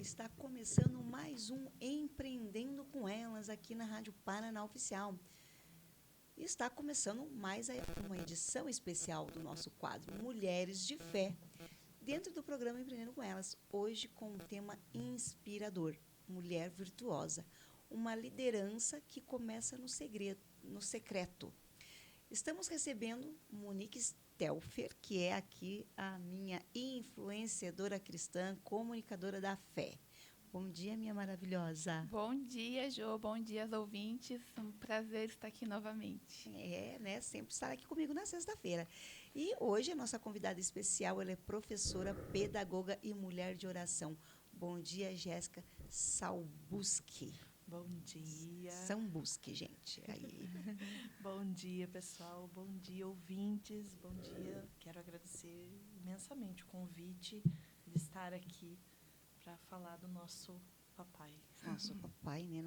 está começando mais um Empreendendo com Elas aqui na Rádio Paraná Oficial. E está começando mais uma edição especial do nosso quadro Mulheres de Fé, dentro do programa Empreendendo com Elas, hoje com o tema inspirador, Mulher Virtuosa, uma liderança que começa no secreto. Estamos recebendo Monique Stelfer, que é aqui a minha influenciadora cristã, comunicadora da fé. Bom dia, minha maravilhosa. Bom dia, Jô. Bom dia aos ouvintes. Um prazer estar aqui novamente. Sempre estar aqui comigo na sexta-feira. E hoje a nossa convidada especial, ela é professora, pedagoga e mulher de oração. Bom dia, Jéssica Salbuski. Bom dia. Sambuski, gente. Aí. Bom dia, pessoal. Bom dia, ouvintes. Bom dia. Quero agradecer imensamente o convite de estar aqui para falar do nosso papai. Nosso papai, né?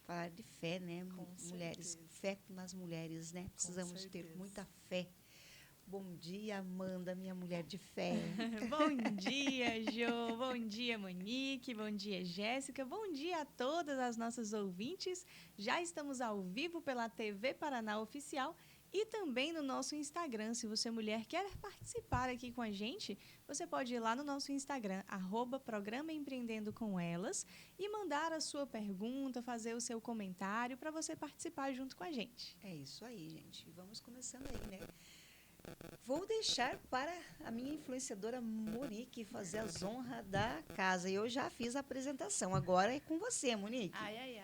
Falar de fé, né? Com mulheres, certeza. fé nas mulheres, né? Precisamos ter muita fé. Bom dia, Amanda, minha mulher de fé. Bom dia, Jô. Bom dia, Monique. Bom dia, Jéssica. Bom dia a todas as nossas ouvintes. Já estamos ao vivo pela TV Paraná Oficial e também no nosso Instagram. Se você, mulher, quer participar aqui com a gente, você pode ir lá no nosso Instagram, @Programa Empreendendo com Elas, e mandar a sua pergunta, fazer o seu comentário para você participar junto com a gente. É isso aí, gente. Vamos começando aí, né? Vou deixar para a minha influenciadora Monique fazer as honras da casa. Eu já fiz a apresentação, agora é com você, Monique. Ai.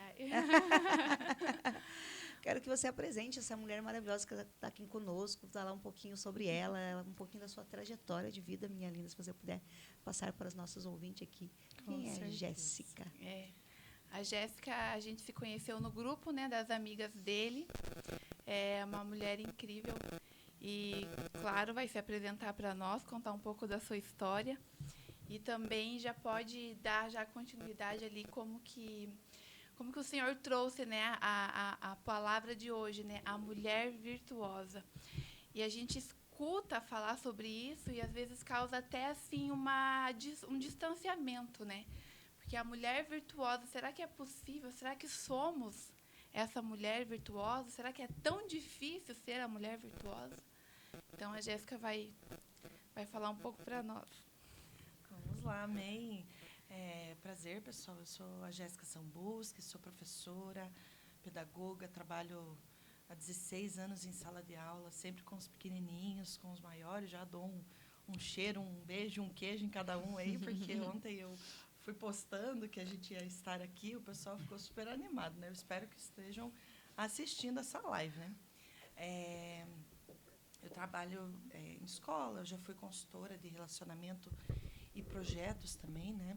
Quero que você apresente essa mulher maravilhosa que está aqui conosco, falar um pouquinho sobre ela, um pouquinho da sua trajetória de vida, minha linda, se você puder passar para os nossos ouvintes aqui. Quem é Jéssica? A Jéssica, a gente se conheceu no grupo, né, das amigas dele. É uma mulher incrível. E, claro, vai se apresentar para nós, contar um pouco da sua história. E também já pode dar já continuidade ali como que o Senhor trouxe, né, a palavra de hoje, né, a mulher virtuosa. E a gente escuta falar sobre isso e às vezes causa até assim um distanciamento, né? Porque a mulher virtuosa, será que é possível? Será que somos essa mulher virtuosa? Será que é tão difícil ser a mulher virtuosa? Então a Jéssica vai falar um pouco para nós. Vamos lá, amém. Prazer, pessoal. Eu sou a Jéssica Sambuski, sou professora, pedagoga, trabalho há 16 anos em sala de aula, sempre com os pequenininhos, com os maiores. Já dou um cheiro, um beijo, um queijo em cada um aí, porque ontem eu fui postando que a gente ia estar aqui, o pessoal ficou super animado, né? Eu espero que estejam assistindo essa live, né? Eu trabalho em escola, eu já fui consultora de relacionamento e projetos também, né?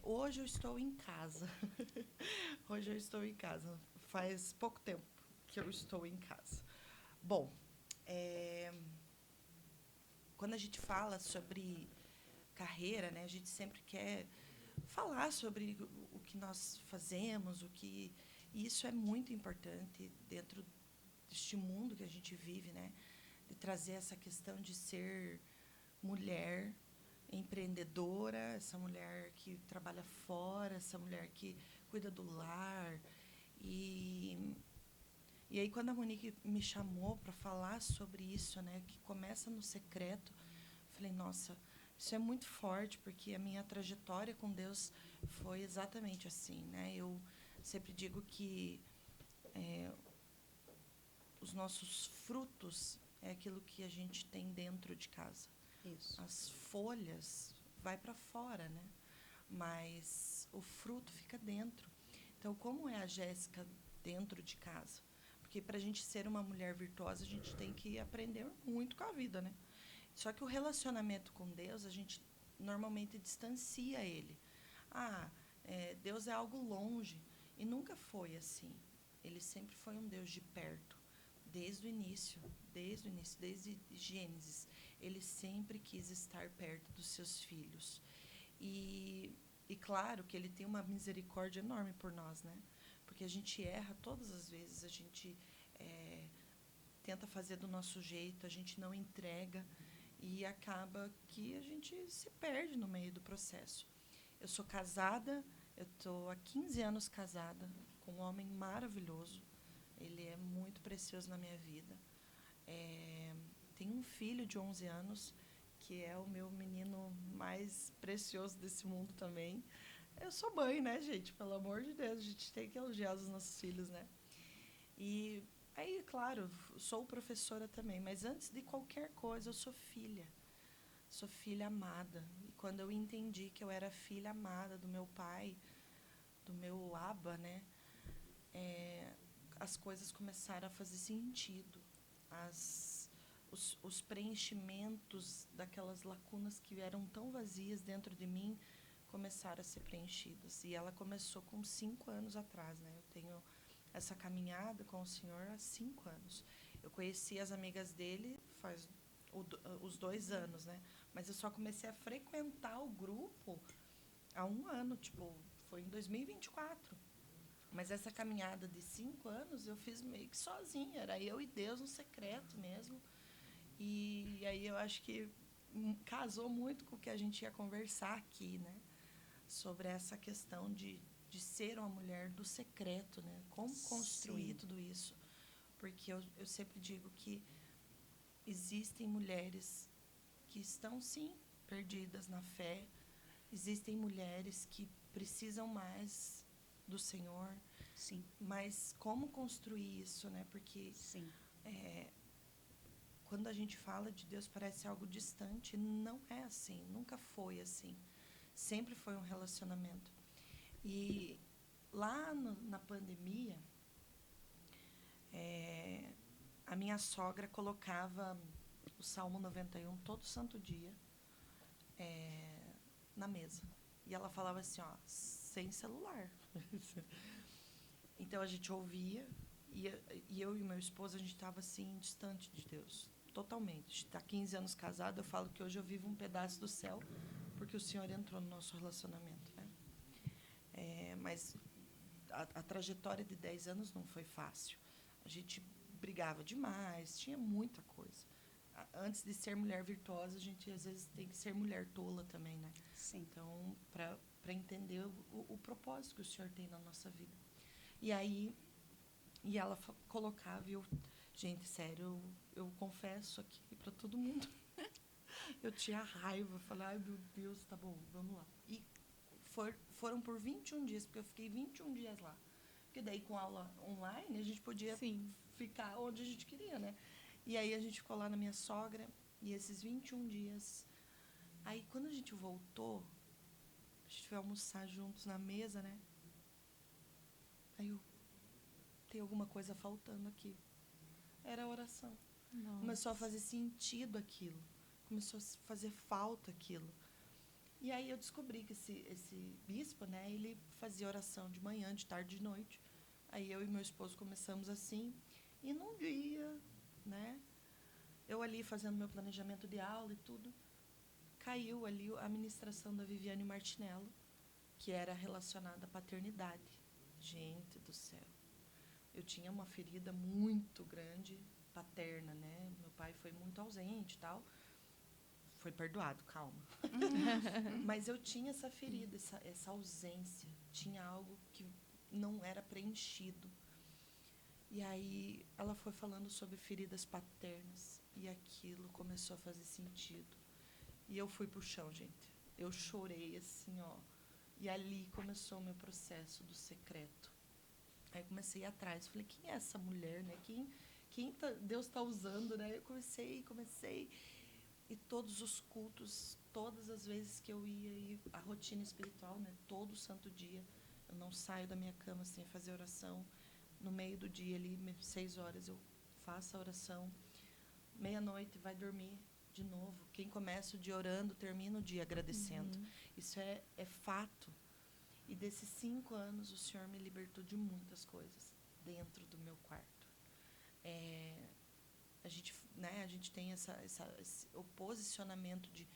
Hoje eu estou em casa. Hoje eu estou em casa. Faz pouco tempo que eu estou em casa. Bom, quando a gente fala sobre carreira, né, a gente sempre quer falar sobre o que nós fazemos, e isso é muito importante dentro deste mundo que a gente vive, né? De trazer essa questão de ser mulher empreendedora, essa mulher que trabalha fora, essa mulher que cuida do lar. E aí, quando a Monique me chamou para falar sobre isso, né, que começa no secreto, eu falei, nossa, isso é muito forte, porque a minha trajetória com Deus foi exatamente assim, né? Eu sempre digo que os nossos frutos é aquilo que a gente tem dentro de casa. Isso. As folhas vai para fora, né? Mas o fruto fica dentro. Então, como é a Jéssica dentro de casa? Porque para a gente ser uma mulher virtuosa, a gente tem que aprender muito com a vida, né? Só que o relacionamento com Deus, a gente normalmente distancia ele. Deus é algo longe. E nunca foi assim. Ele sempre foi um Deus de perto. Desde o início, desde Gênesis, ele sempre quis estar perto dos seus filhos. E claro que ele tem uma misericórdia enorme por nós, né? Porque a gente erra todas as vezes, a gente tenta fazer do nosso jeito, a gente não entrega e acaba que a gente se perde no meio do processo. Eu sou casada, eu estou há 15 anos casada com um homem maravilhoso. Ele é muito precioso na minha vida. Tenho um filho de 11 anos, que é o meu menino mais precioso desse mundo também. Eu sou mãe, né, gente? Pelo amor de Deus, a gente tem que elogiar os nossos filhos, né? E aí, claro, sou professora também, mas antes de qualquer coisa, eu sou filha. Sou filha amada. E quando eu entendi que eu era filha amada do meu pai, do meu Abba, né? As coisas começaram a fazer sentido. Os preenchimentos daquelas lacunas que eram tão vazias dentro de mim começaram a ser preenchidas. E ela começou com 5 anos atrás, né? Eu tenho essa caminhada com o Senhor há 5 anos. Eu conheci as amigas dele faz os 2 anos, né? Mas eu só comecei a frequentar o grupo há 1 ano, tipo, foi em 2024. Mas essa caminhada de 5 anos eu fiz meio que sozinha. Era eu e Deus no secreto mesmo. E aí eu acho que casou muito com o que a gente ia conversar aqui, né? Sobre essa questão de ser uma mulher do secreto, né? Como construir Sim. tudo isso. Porque eu sempre digo que existem mulheres que estão, sim, perdidas na fé. Existem mulheres que precisam mais do Senhor. Sim. Mas como construir isso, né? Porque Sim. quando a gente fala de Deus parece algo distante. Não é assim, nunca foi assim. Sempre foi um relacionamento. E lá na pandemia, a minha sogra colocava o Salmo 91 todo santo dia na mesa. E ela falava assim, ó, sem celular. Então a gente ouvia, e eu e meu esposo, a gente estava assim, distante de Deus. Totalmente. A gente está 15 anos casado, eu falo que hoje eu vivo um pedaço do céu, porque o Senhor entrou no nosso relacionamento, né? Mas a trajetória de 10 anos não foi fácil. A gente brigava demais, tinha muita coisa. Antes de ser mulher virtuosa, a gente às vezes tem que ser mulher tola também, né? Sim. Então, para entender o propósito que o Senhor tem na nossa vida. E aí, ela colocava, e eu, gente, sério, eu confesso aqui para todo mundo, eu tinha raiva, falei, ai meu Deus, tá bom, vamos lá. E foram por 21 dias, porque eu fiquei 21 dias lá. Porque daí com aula online a gente podia ficar onde a gente queria, né? E aí a gente ficou lá na minha sogra, e esses 21 dias. Aí quando a gente voltou, a gente foi almoçar juntos na mesa, né? Aí eu, tem alguma coisa faltando aqui. Era a oração. Nossa. Começou a fazer sentido aquilo. Começou a fazer falta aquilo. E aí eu descobri que esse bispo, né, ele fazia oração de manhã, de tarde, de noite. Aí eu e meu esposo começamos assim. E num dia, né, eu ali fazendo meu planejamento de aula e tudo, caiu ali a ministração da Viviane Martinello, que era relacionada à paternidade. Gente do céu. Eu tinha uma ferida muito grande, paterna, né? Meu pai foi muito ausente e tal. Foi perdoado, calma. Mas eu tinha essa ferida, essa ausência. Tinha algo que não era preenchido. E aí ela foi falando sobre feridas paternas. E aquilo começou a fazer sentido. E eu fui pro chão, gente. Eu chorei assim, ó. E ali começou o meu processo do secreto. Aí eu comecei a ir atrás. Falei, quem é essa mulher, né? Quem Deus está usando, né? Eu comecei. E todos os cultos, todas as vezes que eu ia, e a rotina espiritual, né? Todo santo dia. Eu não saio da minha cama sem fazer oração. No meio do dia, ali, 6 horas, eu faço a oração. Meia-noite, vai dormir de novo. Quem começa o dia orando, termina o dia agradecendo. Isso é fato. E desses 5 anos, o Senhor me libertou de muitas coisas dentro do meu quarto. A gente tem o posicionamento de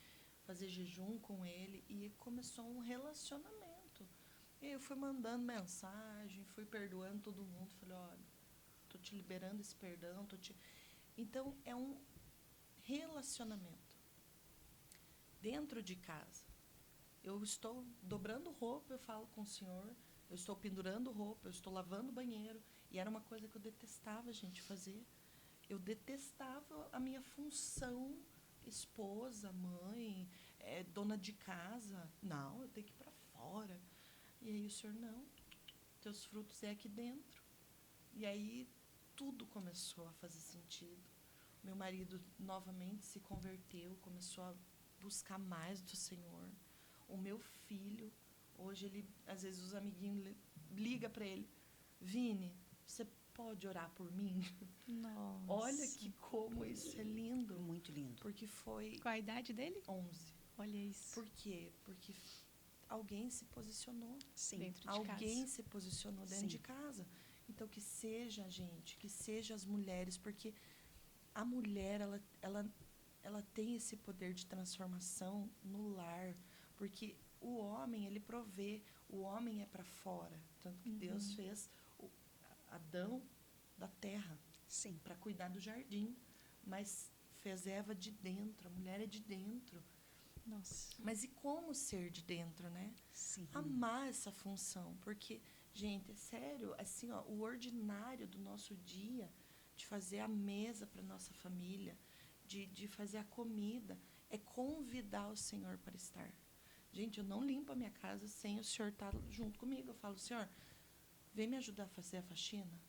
fazer jejum com Ele, e começou um relacionamento. E eu fui mandando mensagem, fui perdoando todo mundo. Falei, olha, estou te liberando esse perdão. Então, é um relacionamento. Dentro de casa, eu estou dobrando roupa, eu falo com o senhor, eu estou pendurando roupa, eu estou lavando banheiro. E era uma coisa que eu detestava, gente, fazer. Eu detestava a minha função esposa, mãe, dona de casa. Não, eu tenho que ir para fora. E aí o senhor, não, teus frutos é aqui dentro. E aí tudo começou a fazer sentido. Meu marido novamente se converteu, começou a buscar mais do Senhor. O meu filho, hoje ele, às vezes os amiguinhos ligam para ele, Vini, você pode orar por mim? Nossa. Olha que como isso é lindo. Muito lindo. Porque foi Qual a idade dele? 11. Olha isso. Por quê? Porque alguém se posicionou. Sim. Dentro de Alguém casa. se posicionou dentro Sim. de casa. Então, que seja a gente, que seja as mulheres, porque a mulher, ela tem esse poder de transformação no lar. Porque o homem, ele provê, o homem é para fora. Tanto que Deus fez Adão da terra Sim. para cuidar do jardim. Mas fez Eva de dentro, a mulher é de dentro. Nossa. Mas e como ser de dentro, né? Sim. Amar essa função, porque, gente, é sério, assim, ó, o ordinário do nosso dia, de fazer a mesa para nossa família, de fazer a comida, é convidar o Senhor para estar. Gente, eu não limpo a minha casa sem o Senhor estar junto comigo. Eu falo, Senhor, vem me ajudar a fazer a faxina,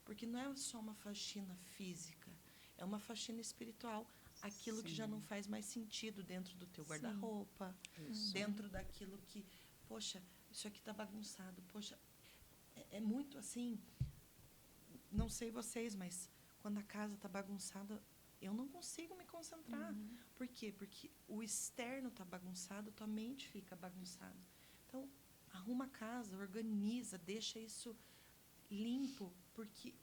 porque não é só uma faxina física, é uma faxina espiritual. Aquilo que já não faz mais sentido dentro do teu guarda-roupa, dentro daquilo que, poxa, isso aqui está bagunçado, poxa, é muito assim, não sei vocês, mas quando a casa está bagunçada, eu não consigo me concentrar. Por quê? Porque o externo está bagunçado, tua mente fica bagunçada. Então, arruma a casa, organiza, deixa isso limpo, porque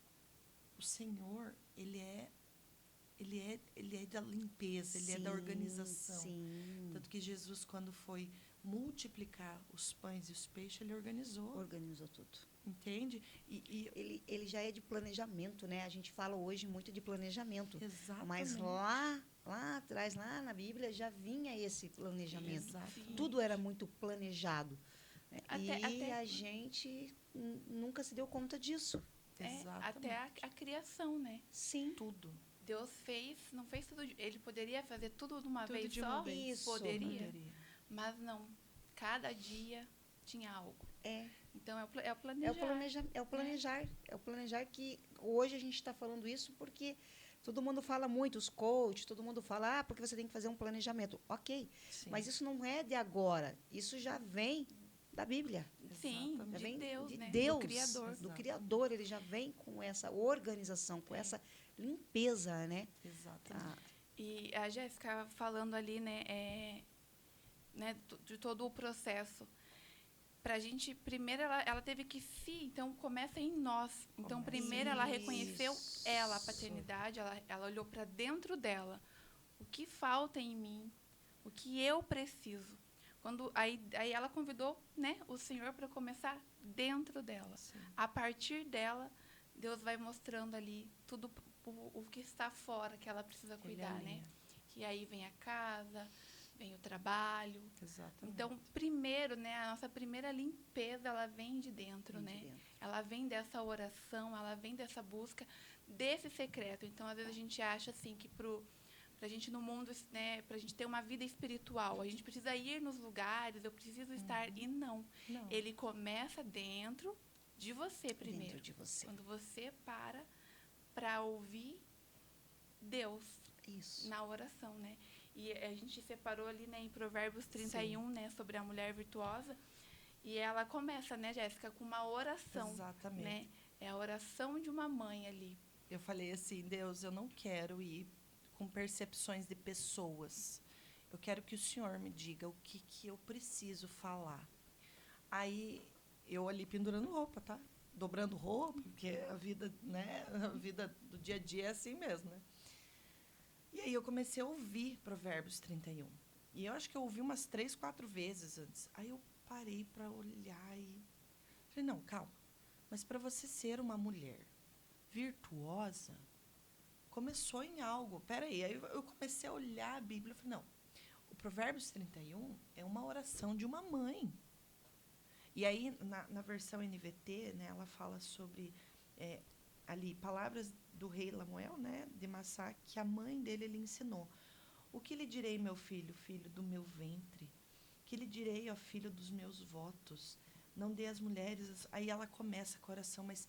o Senhor, ele é da limpeza, ele é da organização. Sim. Tanto que Jesus, quando foi multiplicar os pães e os peixes, ele organizou. Organizou tudo. Entende? Ele já é de planejamento, né? A gente fala hoje muito de planejamento. Exatamente. Mas lá atrás, lá na Bíblia, já vinha esse planejamento. Exatamente. Tudo era muito planejado. Né? Até a gente nunca se deu conta disso. Exatamente. Até a criação, né? Sim. Tudo. Deus não fez tudo. Ele poderia fazer tudo de uma Tudo vez de só? uma vez. Isso. Poderia. Mas não. Cada dia tinha algo. Então é o planejar. É o planejar que hoje a gente está falando isso porque todo mundo fala muito, os coaches, todo mundo fala, porque você tem que fazer um planejamento. Ok, Sim. mas isso não é de agora, isso já vem da Bíblia. Sim, Exatamente. Já de vem Deus, de né? Deus, Do Criador. do Exatamente. Criador, ele já vem com essa organização, com essa limpeza, né? Exatamente. Ah, E a Jéssica falando ali, de todo o processo. Para a gente, primeiro ela teve que então começa em nós. Então, Começa. primeiro ela reconheceu Isso. a paternidade, ela olhou para dentro dela. O que falta em mim? O que eu preciso? Aí ela convidou, né, o Senhor para começar dentro dela. Sim. A partir dela, Deus vai mostrando ali tudo o que está fora que ela precisa cuidar, né? alinha. Que aí vem a casa, vem o trabalho. Exatamente. Então, primeiro, né, a nossa primeira limpeza, ela vem de dentro, vem de né? dentro. Ela vem dessa oração, ela vem dessa busca, desse secreto. Então, às vezes a gente acha assim que pra gente no mundo, né, pra gente ter uma vida espiritual, a gente precisa ir nos lugares, eu preciso estar e não. Não. Ele começa dentro de você primeiro. Dentro de você. Quando você para ouvir Deus Isso. na oração, né? E a gente separou ali, né, em Provérbios 31, né, sobre a mulher virtuosa. E ela começa, né, Jéssica, com uma oração. Exatamente. Né? É a oração de uma mãe ali. Eu falei assim, Deus, eu não quero ir com percepções de pessoas. Eu quero que o Senhor me diga o que eu preciso falar. Aí, eu ali pendurando roupa, tá? Dobrando roupa, porque a vida, né? A vida do dia a dia é assim mesmo, né? E aí eu comecei a ouvir Provérbios 31. E eu acho que eu ouvi umas 3, 4 vezes antes. Aí eu parei para olhar e falei, não, calma. Mas para você ser uma mulher virtuosa, começou em algo. Peraí, aí eu comecei a olhar a Bíblia e falei, não, O Provérbios 31 é uma oração de uma mãe. E aí, na versão NVT, né, ela fala sobre, ali, palavras do rei Lamuel, né, de Massá, que a mãe dele lhe ensinou. O que lhe direi, meu filho, filho do meu ventre? Que lhe direi, ó filho dos meus votos? Não dê às mulheres... Aí ela começa com a oração, mas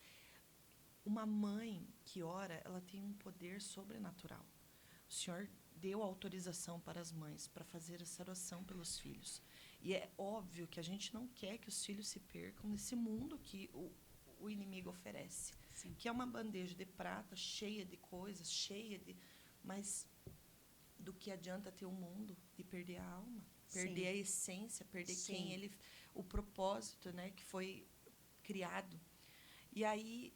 uma mãe que ora, ela tem um poder sobrenatural. O Senhor deu autorização para as mães para fazer essa oração pelos filhos. E é óbvio que a gente não quer que os filhos se percam nesse mundo que o inimigo oferece. Sim. Que é uma bandeja de prata cheia de coisas, cheia de... Mas do que adianta ter um mundo e perder a alma? Perder Sim. a essência, perder Sim. quem ele... O propósito, né, que foi criado. E aí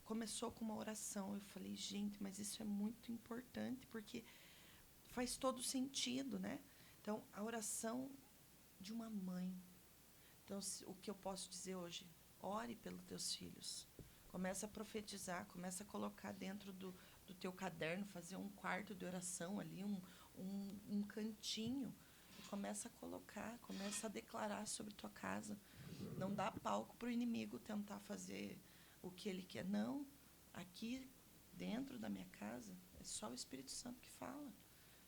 começou com uma oração. Eu falei, gente, mas isso é muito importante, porque faz todo sentido, né? Então, a oração de uma mãe. Então, o que eu posso dizer hoje? Ore pelos teus filhos. Começa a profetizar, começa a colocar dentro do teu caderno, fazer um quarto de oração ali, um cantinho. E começa a colocar, começa a declarar sobre tua casa. Não dá palco para o inimigo tentar fazer o que ele quer. Não, aqui dentro da minha casa é só o Espírito Santo que fala.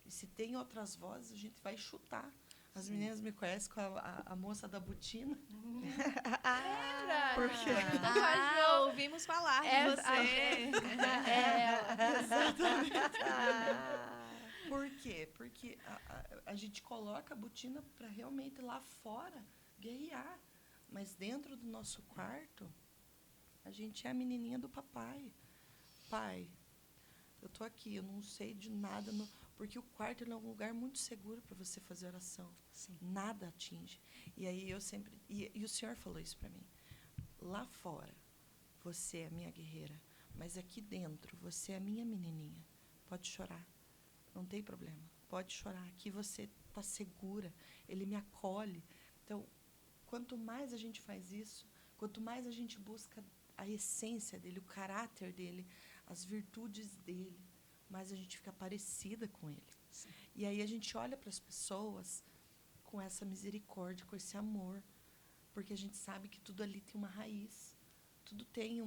E se tem outras vozes, a gente vai chutar. As meninas me conhecem com a moça da botina. Lembra? Por quê? Perguntou com a Jo. Ouvimos falar de Essa- você. Por quê? Porque a gente coloca a botina para realmente lá fora guerrear. Mas dentro do nosso quarto, a gente é a menininha do papai. Pai, eu estou aqui, eu não sei de nada, porque o quarto é um lugar muito seguro para você fazer oração. Sim. Nada atinge. E aí eu sempre... E o Senhor falou isso para mim. Lá fora, você é a minha guerreira, mas aqui dentro, você é a minha menininha. Pode chorar, não tem problema. Pode chorar, aqui você está segura, ele me acolhe. Então, quanto mais a gente faz isso, quanto mais a gente busca a essência dele, o caráter dele, as virtudes dele, mais a gente fica parecida com ele. Sim. E aí a gente olha para as pessoas com essa misericórdia, com esse amor, porque a gente sabe que tudo ali tem uma raiz, tudo tem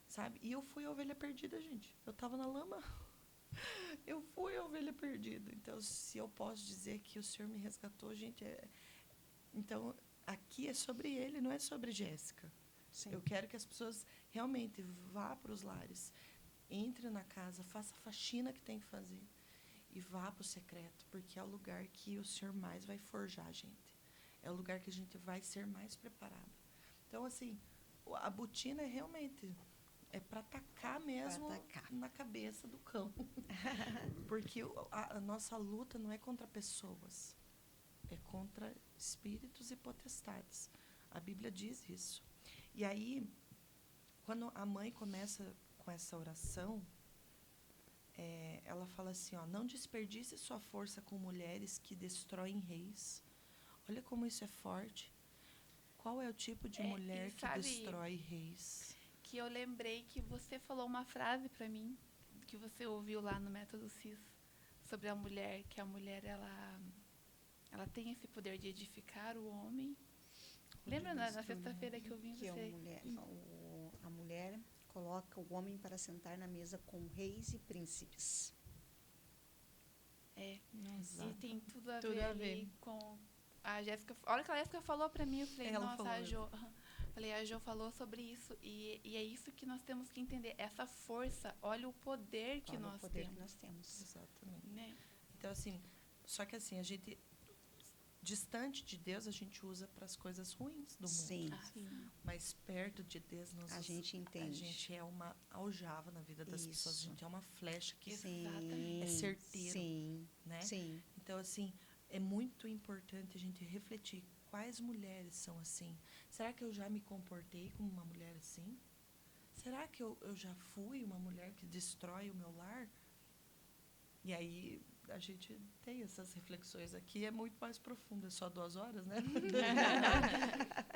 sabe? E eu fui a ovelha perdida, gente. Eu estava na lama. Eu fui a ovelha perdida. Então, se eu posso dizer que o Senhor me resgatou, gente, então, aqui é sobre ele, não é sobre Jéssica. Sim. Eu quero que as pessoas realmente vá para os lares, entre na casa, faça a faxina que tem que fazer e vá para o secreto, porque é o lugar que o Senhor mais vai forjar a gente. É o lugar que a gente vai ser mais preparado. Então, assim, a botina é realmente para atacar mesmo atacar. na cabeça do cão. Porque a nossa luta não é contra pessoas, é contra espíritos e potestades. A Bíblia diz isso. E aí, quando a mãe começa com essa oração, ela fala assim, ó, não desperdice sua força com mulheres que destroem reis. Olha como isso é forte. Qual é o tipo de mulher que destrói reis? Que eu lembrei que você falou uma frase para mim, que você ouviu lá no Método CIS, sobre a mulher, que a mulher, ela tem esse poder de edificar o homem. Lembra na sexta-feira que eu vim que você? a mulher coloca o homem para sentar na mesa com reis e príncipes. Nossa. E tem tudo a Tudo ver, a ver. ali com a Jéssica. A hora que a Jéssica falou para mim, eu falei, Ela nossa, falou. a Jo... Falei, a Jo falou sobre isso. E é isso que nós temos que entender. Essa força, olha o poder que Olha nós o poder temos. que nós temos. Exatamente. Né? Então, assim, só que assim, a gente, distante de Deus, a gente usa para as coisas ruins do mundo. Sim, Sim. Mas perto de Deus, a gente entende. a gente é uma aljava na vida das pessoas. A Isso. gente é uma flecha que Exatamente. é certeiro, Sim, né? sim. Então, assim, é muito importante a gente refletir quais mulheres são assim. Será que eu já me comportei como uma mulher assim? Será que eu já fui uma mulher que destrói o meu lar? E aí a gente tem essas reflexões aqui, é muito mais profundo, é só 2 horas, né?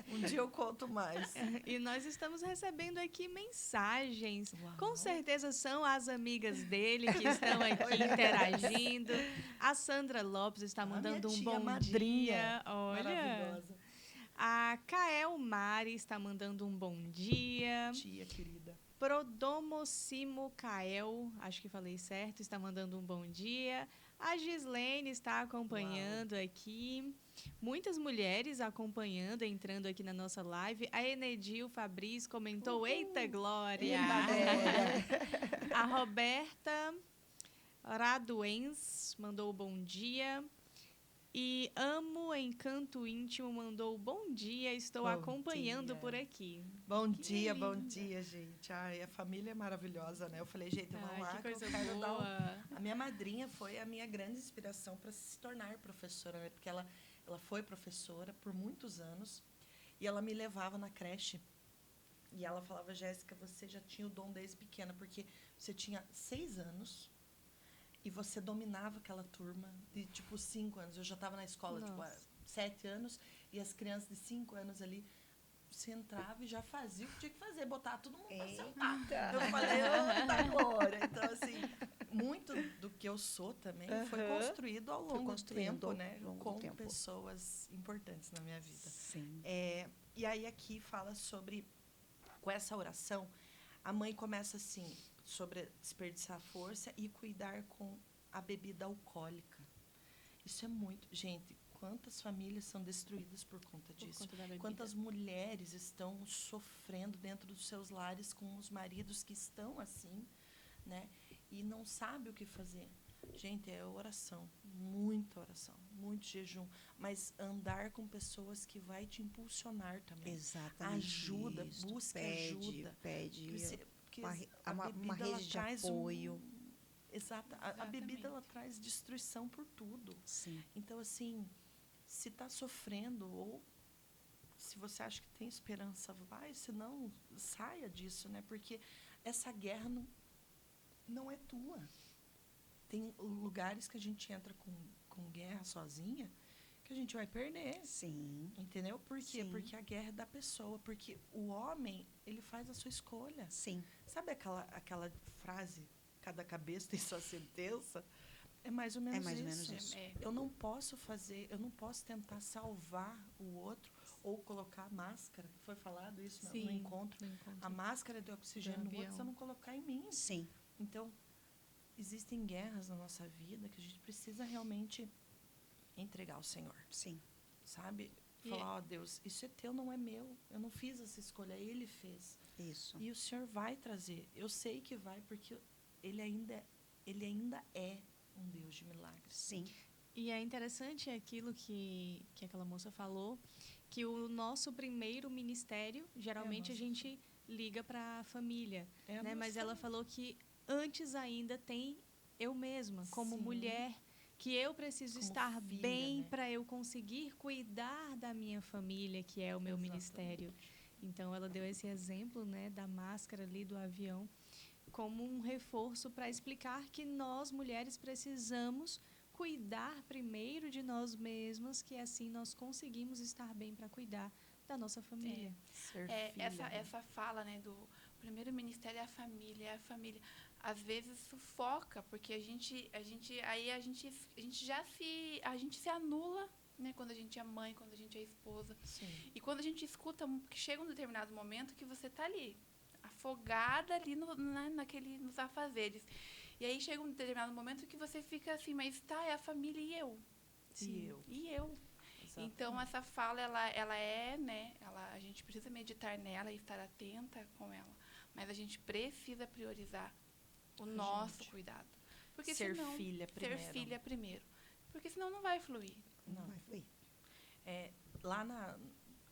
Um Um dia eu conto mais. E nós estamos recebendo aqui mensagens. Uau. Com certeza são as amigas dele que estão aqui interagindo. A Sandra Lopes está mandando minha um tia bom madrinha. dia. Olha. Maravilhosa. A Kael Mari está mandando um bom dia. Tia querida. Prodomocimo Kael, acho que falei certo, está mandando um bom dia. A Gislene está acompanhando aqui. Muitas mulheres acompanhando, entrando aqui na nossa live. A Enedil Fabris comentou, eita glória! A Roberta Raduens mandou bom dia. E Amo Encanto Íntimo mandou bom dia, estou Bom acompanhando dia. por aqui. Bom Que dia, bom linda. dia, gente. Ai, a família é maravilhosa, né? Eu falei, gente, vamos Ai, lá, que que eu coisa quero dar boa. A minha madrinha foi a minha grande inspiração para se tornar professora, né? Porque ela foi professora por muitos anos e ela me levava na creche. E ela falava, Jéssica, você já tinha o dom desde pequena, porque você tinha 6 anos e você dominava aquela turma de, tipo, 5 anos. Eu já estava na escola, tipo, há Nossa. 7 anos, e as crianças de 5 anos ali, você entrava e já fazia o que tinha que fazer, botar todo mundo para sentar. Eu falei, tá glória. Então, assim, muito do que eu sou também foi construído ao longo do tempo, né? Com pessoas importantes na minha vida. Sim. E aí aqui fala sobre, com essa oração, a mãe começa assim, sobre desperdiçar a força e cuidar com a bebida alcoólica. Isso é muito... Gente, quantas famílias são destruídas por conta disso? conta da bebida. Quantas mulheres estão sofrendo dentro dos seus lares com os maridos que estão assim, né? E não sabe o que fazer. Gente, é oração, muita oração, muito jejum, mas andar com pessoas que vai te impulsionar também. Exatamente. Ajuda, isso. busca ajuda. Porque Uma bebida, rede de apoio. Exato. A bebida, ela traz destruição por tudo. Sim. Então, assim, se está sofrendo ou se você acha que tem esperança, vai. Se não, saia disso, né? Porque essa guerra não é tua. Tem lugares que a gente entra com guerra sozinha que a gente vai perder. Sim. Entendeu? Por quê? Sim. Porque a guerra é da pessoa. Porque o homem, ele faz a sua escolha. Sim. Sabe aquela frase, cada cabeça tem sua sentença? É mais ou menos isso. Eu não posso tentar salvar o outro ou colocar máscara. Foi falado isso no encontro. A máscara de oxigênio no outro, se eu não colocar em mim. Sim. Então, existem guerras na nossa vida que a gente precisa realmente entregar ao Senhor. Sim. Sabe? Falar, ó, Deus, isso é teu, não é meu. Eu não fiz essa escolha, Ele fez. Isso. E o Senhor vai trazer. Eu sei que vai, porque Ele ainda é um Deus de milagres. Sim. E é interessante aquilo que aquela moça falou, que o nosso primeiro ministério, geralmente a gente liga para a família, né? Mas ela falou que antes ainda tem eu mesma, como mulher, que eu preciso como estar filha, bem né? para eu conseguir cuidar da minha família, que é o meu ministério. Então, ela deu esse exemplo, né, da máscara ali do avião, como um reforço para explicar que nós, mulheres, precisamos cuidar primeiro de nós mesmas, que assim nós conseguimos estar bem para cuidar da nossa família. Essa fala, né, do primeiro ministério é a família. Às vezes sufoca, porque a gente se anula, né, quando a gente é mãe, quando a gente é esposa. Sim. E quando a gente escuta que chega um determinado momento que você está ali, afogada ali nos afazeres. E aí chega um determinado momento que você fica assim, mas tá, é a família e eu. Sim. E eu. Exatamente. Então, essa fala, ela é, né, a gente precisa meditar nela e estar atenta com ela. Mas a gente precisa priorizar o nosso cuidado. Porque Ser senão, filha primeiro. Ser filha primeiro. Porque senão não vai fluir. Não vai fluir. Lá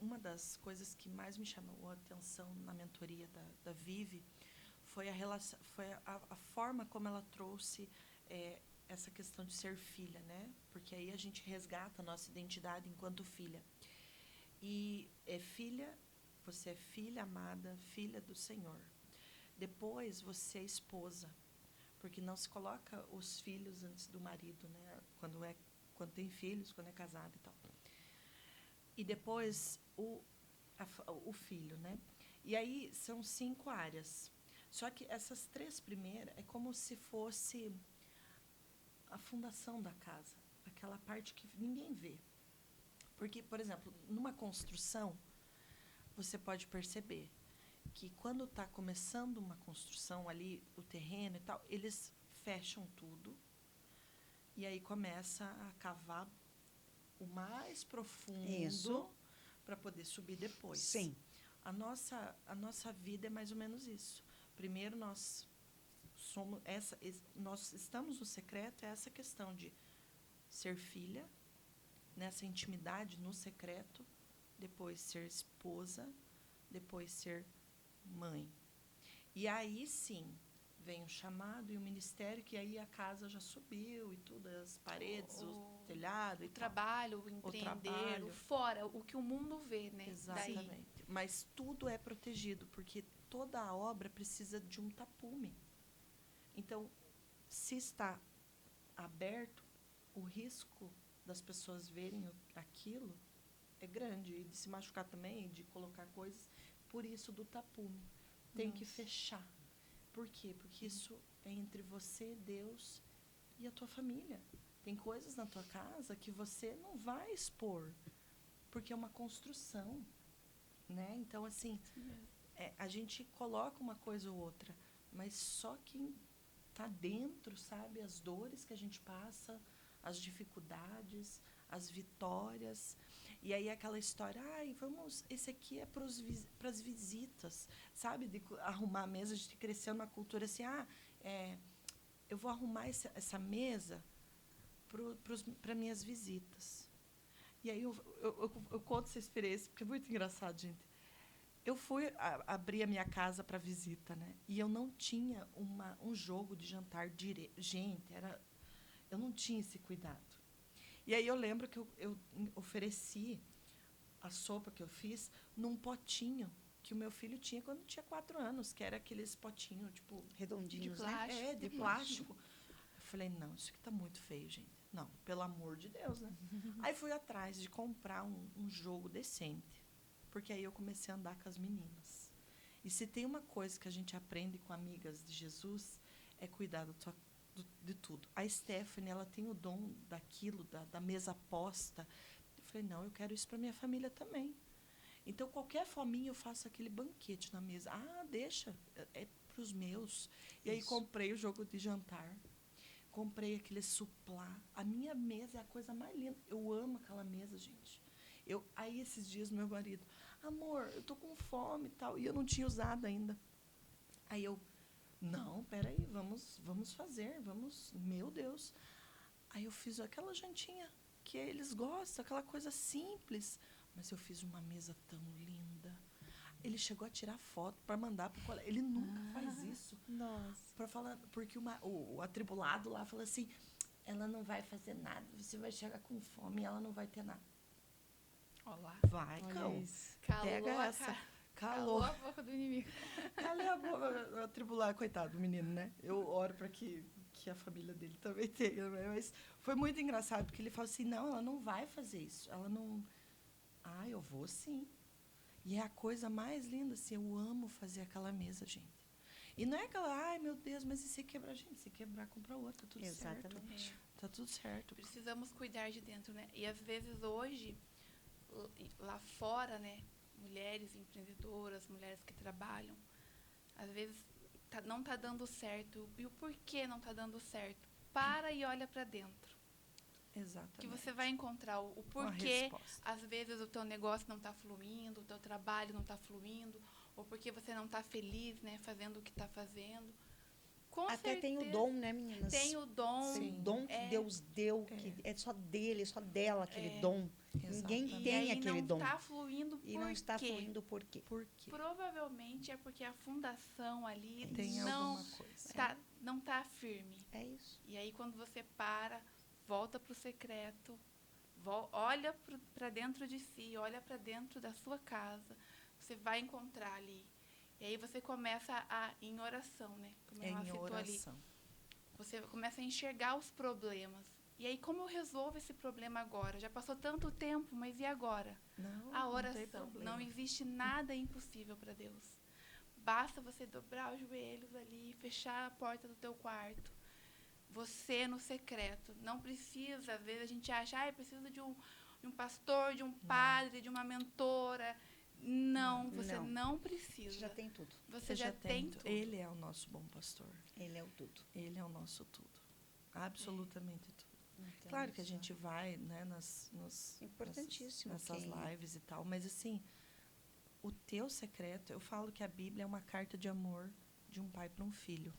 uma das coisas que mais me chamou a atenção na mentoria da Vive foi a forma como ela trouxe essa questão de ser filha, né? Porque aí a gente resgata a nossa identidade enquanto filha. E você é filha amada, filha do Senhor. Depois você é esposa, porque não se coloca os filhos antes do marido, né? Quando tem filhos, quando é casado e tal. E depois o filho, né? E aí são 5 áreas. Só que essas 3 primeiras é como se fosse a fundação da casa, aquela parte que ninguém vê. Porque, por exemplo, numa construção, você pode perceber que quando está começando uma construção ali, o terreno e tal, eles fecham tudo e aí começa a cavar o mais profundo para poder subir depois. Sim. A nossa vida é mais ou menos isso. Primeiro nós estamos no secreto, é essa questão de ser filha, nessa intimidade, no secreto, depois ser esposa, depois ser mãe. E aí sim vem o chamado e o ministério, que aí a casa já subiu e tudo, as paredes, o telhado e o trabalho, o empreender, o fora, o que o mundo vê, né? Exatamente. Daí. Mas tudo é protegido, porque toda a obra precisa de um tapume. Então, se está aberto, o risco das pessoas verem aquilo é grande, e de se machucar também, e de colocar coisas. Por isso, do tapume. Tem que fechar. Por quê? Porque isso é entre você, Deus e a tua família. Tem coisas na tua casa que você não vai expor, porque é uma construção, né? Então, assim, a gente coloca uma coisa ou outra, mas só quem está dentro, sabe? As dores que a gente passa, as dificuldades, as vitórias. E aí aquela história, esse aqui é para as visitas, sabe? De arrumar a mesa, a gente cresceu numa cultura assim, eu vou arrumar essa mesa para minhas visitas. E aí eu conto essa experiência, porque é muito engraçado, gente. Eu fui abrir a minha casa para visita, né? E eu não tinha um jogo de jantar direito. Gente, eu não tinha esse cuidado. E aí eu lembro que eu ofereci a sopa que eu fiz num potinho que o meu filho tinha quando tinha 4 anos, que era aqueles potinhos, tipo... Redondinhos, de né? plástico. De plástico. Eu falei, não, isso aqui tá muito feio, gente. Não, pelo amor de Deus, né? Aí fui atrás de comprar um jogo decente, porque aí eu comecei a andar com as meninas. E se tem uma coisa que a gente aprende com amigas de Jesus, é cuidar de tudo. A Stephanie, ela tem o dom daquilo, da mesa posta. Eu falei, não, eu quero isso para minha família também. Então, qualquer fominha, eu faço aquele banquete na mesa. Deixa, é para os meus. E aí, comprei o jogo de jantar. Comprei aquele suplá. A minha mesa é a coisa mais linda. Eu amo aquela mesa, gente. Aí, esses dias, meu marido, amor, eu tô com fome e tal. E eu não tinha usado ainda. Aí não, peraí, vamos fazer, meu Deus. Aí eu fiz aquela jantinha que eles gostam, aquela coisa simples. Mas eu fiz uma mesa tão linda. Ele chegou a tirar foto para mandar para o colega. Ele nunca faz isso. Nossa. Para falar, porque o atribulado lá falou assim, ela não vai fazer nada, você vai chegar com fome e ela não vai ter nada. Olá. Vai, Olha cão. isso. Pega essa. Calou a boca do inimigo. Calei a boca, o atribulado, coitado do menino, né? Eu oro para que a família dele também tenha, né? Mas foi muito engraçado, porque ele falou assim, não, ela não vai fazer isso. Ela não... eu vou sim. E é a coisa mais linda, assim, eu amo fazer aquela mesa, gente. E não é aquela, meu Deus, mas e se quebrar? Gente, se quebrar, compra outra, tá tudo Exatamente. certo. Tá tudo certo. Precisamos cuidar de dentro, né? E às vezes hoje, lá fora, né? Mulheres empreendedoras, mulheres que trabalham, às vezes não está dando certo. E o porquê não está dando certo? Para e olha para dentro. Exatamente. Que você vai encontrar o porquê. Às vezes o teu negócio não está fluindo, o teu trabalho não está fluindo, ou porque você não está feliz, né, fazendo o que está fazendo. Com Até certeza, tem o dom, né, meninas? tem o dom. Tem o dom que Deus deu, que é só dele, só dela aquele dom. Ninguém Exatamente. tem aquele dom. E não está fluindo E não está fluindo por quê? Por quê? Provavelmente é porque a fundação ali Tem alguma coisa. não está firme. É isso. E aí, quando você volta para o secreto, olha para dentro de si, olha para dentro da sua casa, você vai encontrar ali. E aí você começa em oração, né? Como ela citou ali. Você começa a enxergar os problemas. E aí, como eu resolvo esse problema agora? Já passou tanto tempo, mas e agora? Não, A não tem oração. problema. Não existe nada impossível para Deus. Basta você dobrar os joelhos ali, fechar a porta do teu quarto. Você no secreto. Não precisa, às vezes a gente acha, precisa de um pastor, de um padre, de uma mentora. Não, você não precisa. Você já tem tudo. Você já tem tudo. Ele é o nosso bom pastor. Ele é o tudo. Ele é o nosso tudo. Absolutamente tudo. Então, Claro que a gente vai, né, Importantíssimo. nessas lives e tal, mas assim, o teu secreto, eu falo que a Bíblia é uma carta de amor de um pai para um filho.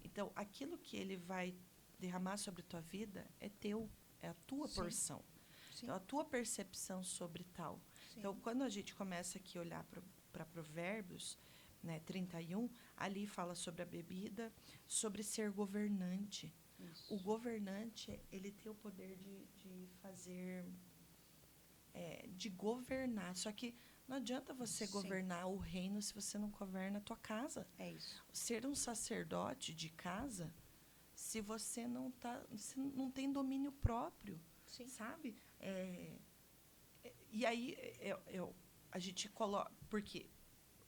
Então, aquilo que ele vai derramar sobre a tua vida é teu, é a tua porção. Sim. Então, a tua percepção sobre tal. Sim. Então, quando a gente começa aqui a olhar para Provérbios, né, 31, ali fala sobre a bebida, sobre ser governante. Isso. O governante, ele tem o poder de fazer, de governar. Só que não adianta você Sim. governar o reino se você não governa a tua casa. É isso. Ser um sacerdote de casa, se você você não tem domínio próprio, Sim. sabe? E aí a gente coloca, porque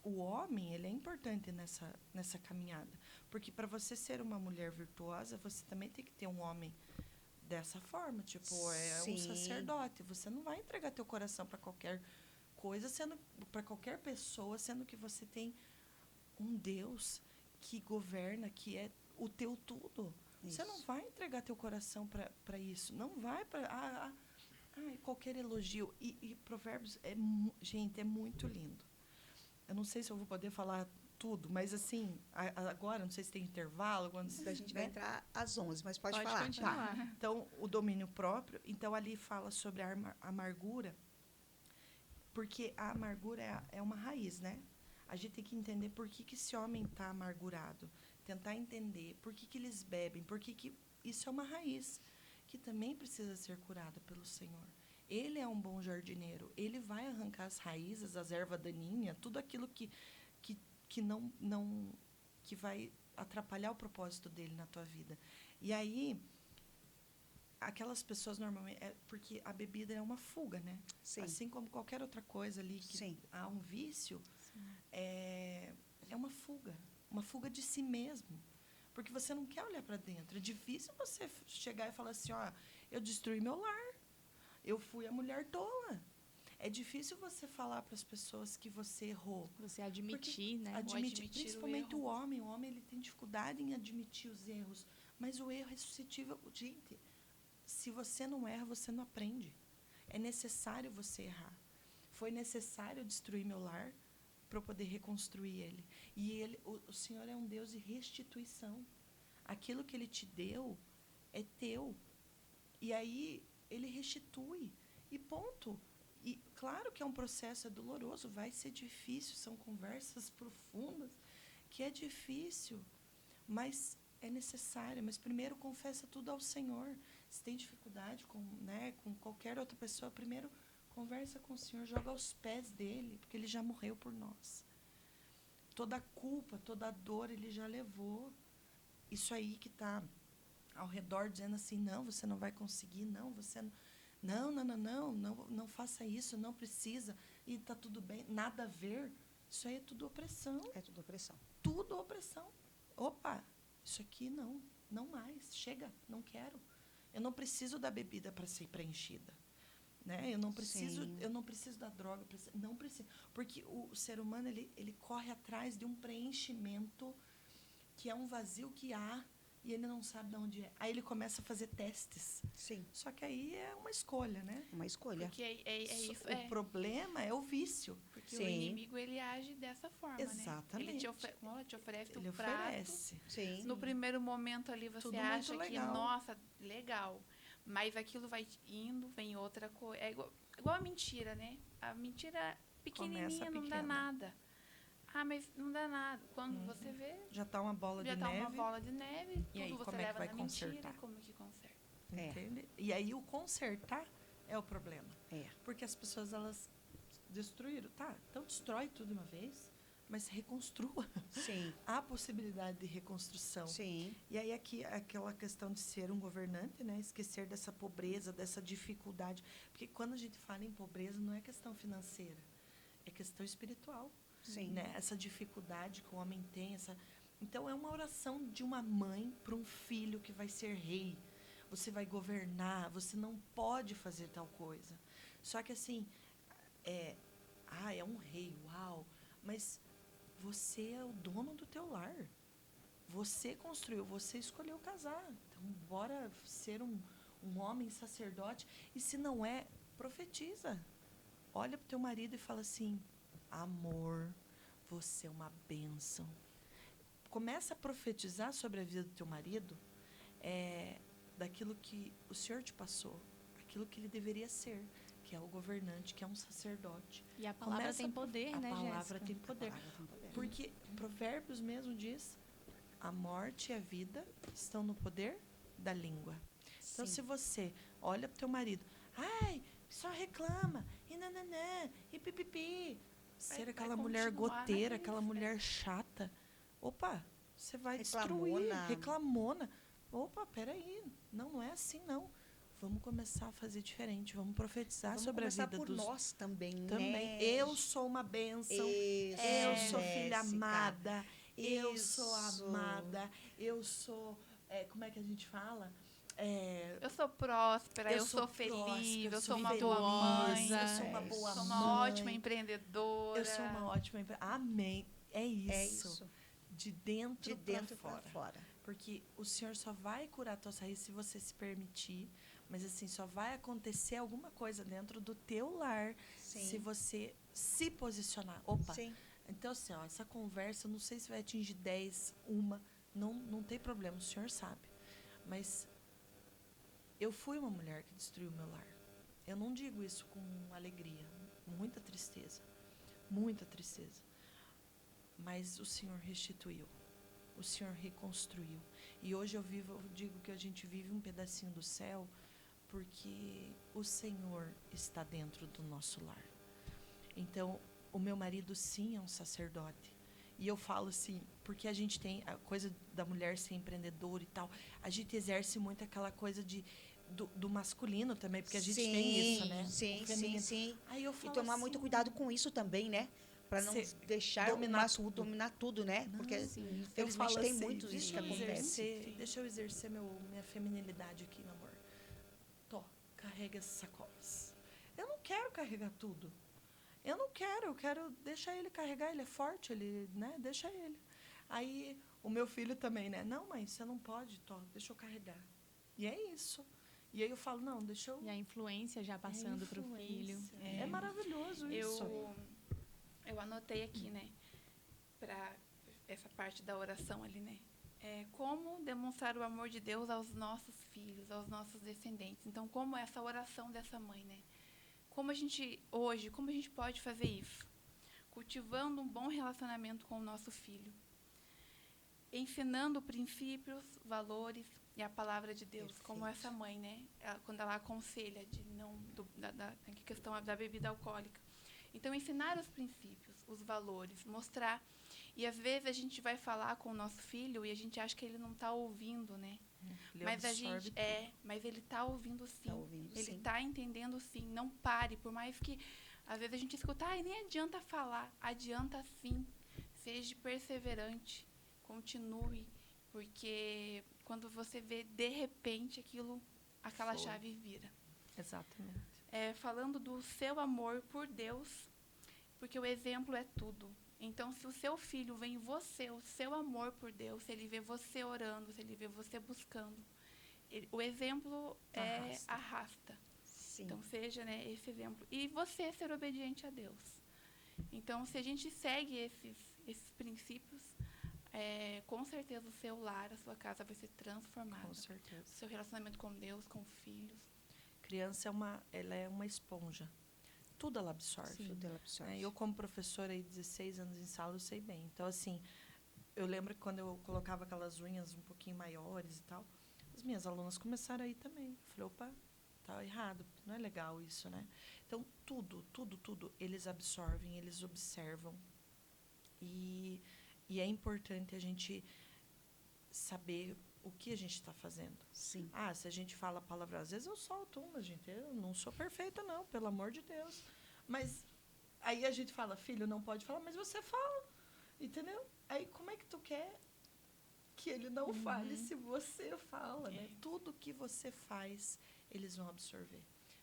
o homem, ele é importante nessa caminhada, porque para você ser uma mulher virtuosa, você também tem que ter um homem dessa forma, tipo, um Sim. sacerdote. Você não vai entregar teu coração para qualquer coisa, para qualquer pessoa, sendo que você tem um Deus que governa, que é o teu tudo. Você não vai entregar teu coração para isso. Não vai para qualquer elogio. E Provérbios, gente, é muito lindo. Eu não sei se eu vou poder falar tudo, mas assim, agora, não sei se tem intervalo. A gente vai entrar às 11, mas pode Pode falar. continuar. Tá. Então, o domínio próprio. Então, ali fala sobre a amargura, porque a amargura é uma raiz, né? A gente tem que entender por que esse homem está amargurado. Tentar entender por que eles bebem, por que isso é uma raiz que também precisa ser curada pelo Senhor. Ele é um bom jardineiro. Ele vai arrancar as raízes, as ervas daninhas, tudo aquilo que que vai atrapalhar o propósito dele na tua vida. E aí, aquelas pessoas normalmente porque a bebida é uma fuga, né? Sim. Assim como qualquer outra coisa ali que Sim. há um vício, é uma fuga de si mesmo. Porque você não quer olhar para dentro. É difícil você chegar e falar assim, eu destruí meu lar. Eu fui a mulher tola. É difícil você falar para as pessoas que você errou. Você admitir, né? Admitir Principalmente o o homem. O homem ele tem dificuldade em admitir os erros. Mas o erro é suscetível. Gente, se você não erra, você não aprende. É necessário você errar. Foi necessário destruir meu lar para eu poder reconstruir ele. E o Senhor é um Deus de restituição. Aquilo que Ele te deu é teu. E aí, Ele restitui. E ponto. E claro que é um processo doloroso, vai ser difícil, são conversas profundas, que é difícil, mas é necessário. Mas primeiro confessa tudo ao Senhor. Se tem dificuldade com qualquer outra pessoa, primeiro conversa com o Senhor, joga aos pés dele, porque ele já morreu por nós. Toda a culpa, toda a dor ele já levou. Isso aí que está ao redor dizendo assim, não, você não vai conseguir, não, você não faça isso, não precisa, e está tudo bem, nada a ver. Isso aí é tudo opressão. É tudo opressão. Tudo opressão. Opa, isso aqui não mais, chega, não quero. Eu não preciso da bebida para ser preenchida. Né? Eu não preciso da droga, não preciso. Porque o ser humano ele corre atrás de um preenchimento que é um vazio que há e ele não sabe de onde é. Aí ele começa a fazer testes. Sim. Só que aí é uma escolha, né? Uma escolha. Porque é isso. O problema é o vício. Porque Sim. o inimigo, ele age dessa forma, Exatamente. né? Ele te oferece Ele um prato. oferece. Sim. No primeiro momento ali, você Tudo acha muito que, legal. nossa, legal. Mas aquilo vai indo, vem outra coisa. É igual a mentira, né? A mentira pequenininha não dá pequena. nada. Mas não dá nada. Quando você vê, Já está uma bola já de tá neve. uma bola de neve. E Tudo aí, você como é que leva vai na mentira. consertar? Como que conserta? É. Entende? E aí o consertar é o problema. É. Porque as pessoas, elas destruíram. Tá, então destrói tudo de uma vez. mas reconstrua. Sim, Há possibilidade de reconstrução. sim. E aí aqui aquela questão de ser um governante, né? Esquecer dessa pobreza, dessa dificuldade. Porque quando a gente fala em pobreza, não é questão financeira, é questão espiritual. Sim. Né? Essa dificuldade que o homem tem. Então, é uma oração de uma mãe para um filho que vai ser rei. Você vai governar, você não pode fazer tal coisa. Só que, assim, é um rei, uau, mas você é o dono do teu lar. Você construiu, você escolheu casar. Então, bora ser um homem sacerdote. E se não é, profetiza. Olha para o teu marido e fala assim, amor, você é uma bênção. Começa a profetizar sobre a vida do teu marido, daquilo que o Senhor te passou, aquilo que ele deveria ser, que é o governante, que é um sacerdote. E a palavra tem poder, né, A palavra Jéssica? tem poder. Porque Provérbios mesmo diz, a morte e a vida estão no poder da língua. Então, Sim. se você olha para o teu marido, ai, só reclama, e nananã, e pipipi, ser Vai aquela mulher continuar goteira, naquele aquela inferno. mulher chata, opa, você vai Reclamona. destruir, reclamona. Opa, peraí, não é assim, não. Vamos começar a fazer diferente, vamos profetizar Vamos sobre a começar vida por dos... nós também, Também, né? eu sou uma bênção, Isso, eu sou filha Jéssica. amada, eu sou Isso. amada, eu sou, como é que a gente fala? Eu sou próspera, eu sou próspera, feliz, eu sou sou uma feliz, boa mãe, eu sou uma boa sou mãe, uma ótima empreendedora. eu sou uma ótima Amém. É isso. É isso. De dentro, De dentro para para fora. fora. Porque o Senhor só vai curar a tua saúde se você se permitir. Mas, assim, só vai acontecer alguma coisa dentro do teu lar Sim. se você se posicionar. Opa! Sim. Então, assim, ó, essa conversa, não sei se vai atingir 10, uma. Não tem problema, o Senhor sabe. Mas eu fui uma mulher que destruiu meu lar. Eu não digo isso com alegria. Muita tristeza. Muita tristeza. Mas o Senhor restituiu. O Senhor reconstruiu. E hoje eu digo que a gente vive um pedacinho do céu porque o Senhor está dentro do nosso lar. Então, o meu marido sim é um sacerdote. E eu falo assim, porque a gente tem a coisa da mulher ser empreendedora e tal, a gente exerce muito aquela coisa do masculino também, porque a gente tem isso, né? Sim, O sim, feminino. sim. Aí eu E falo tomar assim, muito cuidado com isso também, né? Para não deixar dominar tudo. dominar tudo, né? Não, Porque, eu infelizmente, falo tem assim, muito isso que acontece. Deixa eu exercer minha feminilidade aqui, meu amor. Carrega essas sacolas. Eu não quero carregar tudo. Eu quero deixar ele carregar, ele é forte, ele, né? Deixa ele. Aí, o meu filho também, né? Não, mãe, você não pode, deixa eu carregar. E é isso. E aí eu falo, não, deixa eu... E a influência já passando para o filho. É maravilhoso isso. Eu anotei aqui, né? Para essa parte da oração ali, né? Como demonstrar o amor de Deus aos nossos filhos, aos nossos descendentes. Então, como essa oração dessa mãe, né? Como a gente pode fazer isso? Cultivando um bom relacionamento com o nosso filho. Ensinando princípios, valores e a palavra de Deus. Perfeito. Como essa mãe, né? Quando ela aconselha de não da questão da bebida alcoólica. Então, ensinar os princípios, os valores, mostrar. E, às vezes, a gente vai falar com o nosso filho e a gente acha que ele não está ouvindo, né? Mas ele está ouvindo sim. Ele está entendendo sim. Não pare, por mais que, às vezes, a gente escuta, nem adianta falar. Adianta sim. Seja perseverante. Continue. Porque quando você vê, de repente, aquela chave vira. Exatamente. Falando do seu amor por Deus, porque o exemplo é tudo. Então, se o seu filho vê em você o seu amor por Deus, se ele vê você orando, se ele vê você buscando, o exemplo arrasta. Sim. Então, seja, né, esse exemplo. E você ser obediente a Deus. Então, se a gente segue esses princípios, com certeza o seu lar, a sua casa vai ser transformada. Com certeza. O seu relacionamento com Deus, com filhos. Criança ela é uma esponja. Tudo ela absorve. Sim, tudo ela absorve. Eu, como professora aí, 16 anos em sala, eu sei bem. Então, assim, eu lembro que quando eu colocava aquelas unhas um pouquinho maiores e tal, as minhas alunas começaram a ir também. Eu falei, opa, tá errado, não é legal isso, né? Então, tudo, eles absorvem, eles observam. E é importante a gente saber o que a gente está fazendo. Sim. Se a gente fala palavrão, às vezes eu solto uma, gente. Eu não sou perfeita, não, pelo amor de Deus. Mas aí a gente fala, filho, não pode falar, mas você fala. Entendeu? Aí como é que tu quer que ele não fale se você fala, né? Tudo que você faz, eles vão absorver.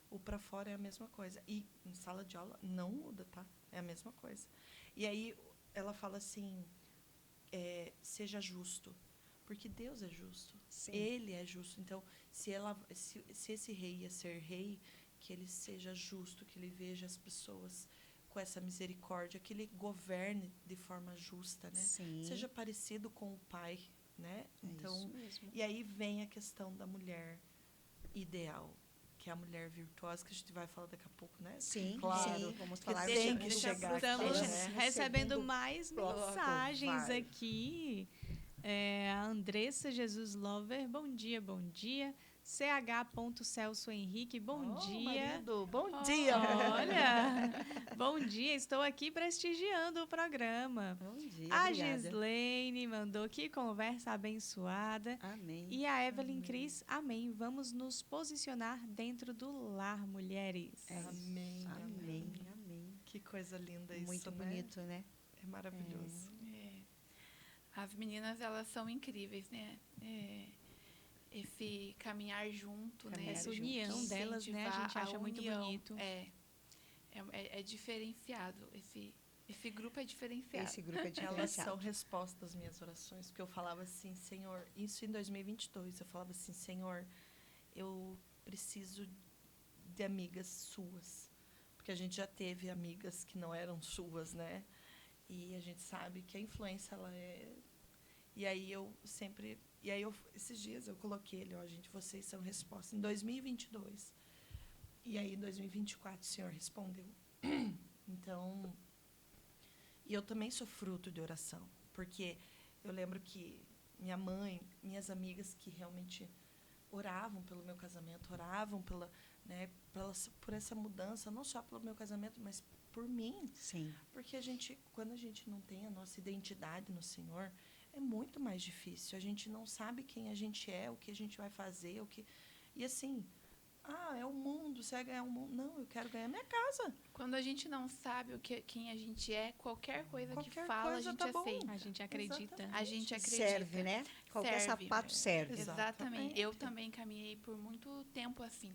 O para fora é a mesma coisa. E em sala de aula não muda, tá? É a mesma coisa. E aí ela fala assim, seja justo. Porque Deus é justo. Sim. Ele é justo. Então, se esse rei ia ser rei, que ele seja justo, que ele veja as pessoas com essa misericórdia, que ele governe de forma justa, né? Sim. Seja parecido com o pai, né? Então, isso mesmo. e aí vem a questão da mulher ideal, que é a mulher virtuosa, que a gente vai falar daqui a pouco, né? Sim, claro. sim. Vamos Que falar tem do que segundo chegar bloco. aqui, Estamos né? recebendo Segundo mais bloco. mensagens Vai. aqui. A Andressa Jesus Lover, bom dia, bom dia. CH. Celso Henrique, bom dia. Marido, bom dia. Olha, bom dia, estou aqui prestigiando o programa. Bom dia, A obrigada. Gislaine mandou que conversa abençoada. Amém. E a Evelyn Cris, amém. Vamos nos posicionar dentro do lar, mulheres. É isso. Amém, Amém, amém. amém. Que coisa linda isso, Muito né? bonito, né? É maravilhoso. As meninas, elas são incríveis, né? Esse caminhar junto, né? Caminhar Essa junto. união delas, né? A gente Incentivar acha muito união. bonito. É diferenciado. Esse grupo é diferenciado. Esse grupo é Elas diferenciado. são respostas às minhas orações, porque eu falava assim, Senhor, isso em 2022, eu falava assim, Senhor, eu preciso de amigas suas, porque a gente já teve amigas que não eram suas, né? E a gente sabe que a influência, ela é... E aí esses dias eu coloquei ele, ó, gente, vocês são resposta. Em 2022. E aí, em 2024, o Senhor respondeu. Então, e eu também sou fruto de oração, porque eu lembro que minha mãe, minhas amigas que realmente oravam pelo meu casamento, oravam por essa mudança, não só pelo meu casamento, mas por mim. Sim. Porque quando a gente não tem a nossa identidade no Senhor, é muito mais difícil. A gente não sabe quem a gente é, o que a gente vai fazer, E assim, é o mundo, você vai ganhar o mundo. Não, eu quero ganhar minha casa. Quando a gente não sabe quem a gente é, qualquer coisa que Qualquer fala, coisa a gente tá bom. aceita. A gente acredita. Exatamente. A gente acredita. Serve, né? Qualquer Serve. sapato serve. Exatamente. Eu Exatamente. também caminhei por muito tempo assim,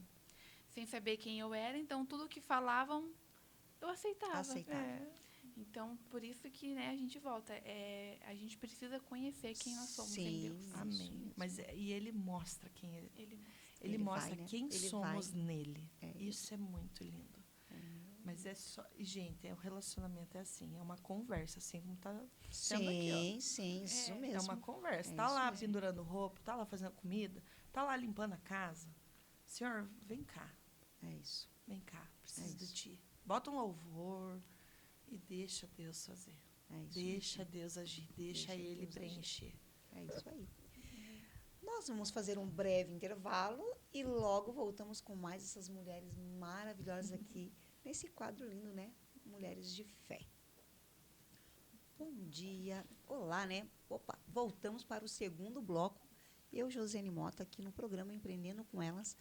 sem saber quem eu era. Então, tudo que falavam, eu aceitava. Aceitava. Então, por isso que, né, a gente volta. A gente precisa conhecer quem nós somos em Sim. Deus. Isso Amém. mesmo. Mas e ele mostra quem ele, Ele ele Ele mostra vai, né? quem Ele somos vai. nele. É Isso é muito lindo. Mas é só, e, gente, o relacionamento é assim, é uma conversa, assim como tá sendo aqui, ó. Sim, isso mesmo. É uma conversa. É Tá isso lá mesmo. pendurando roupa, tá lá fazendo comida, tá lá limpando a casa. Senhor, vem cá, É isso. vem cá, preciso de isso. ti. Bota um louvor e deixa Deus fazer. É isso Deixa mesmo. Deus agir, deixa Deixa Ele Deus agir. preencher. É isso aí. Nós vamos fazer um breve intervalo e logo voltamos com mais essas mulheres maravilhosas aqui nesse quadro lindo, né? Mulheres de Fé. Bom dia. Olá, né? Opa, voltamos para o segundo bloco. Eu, Josiane Mota, aqui no programa Empreendendo com Elas.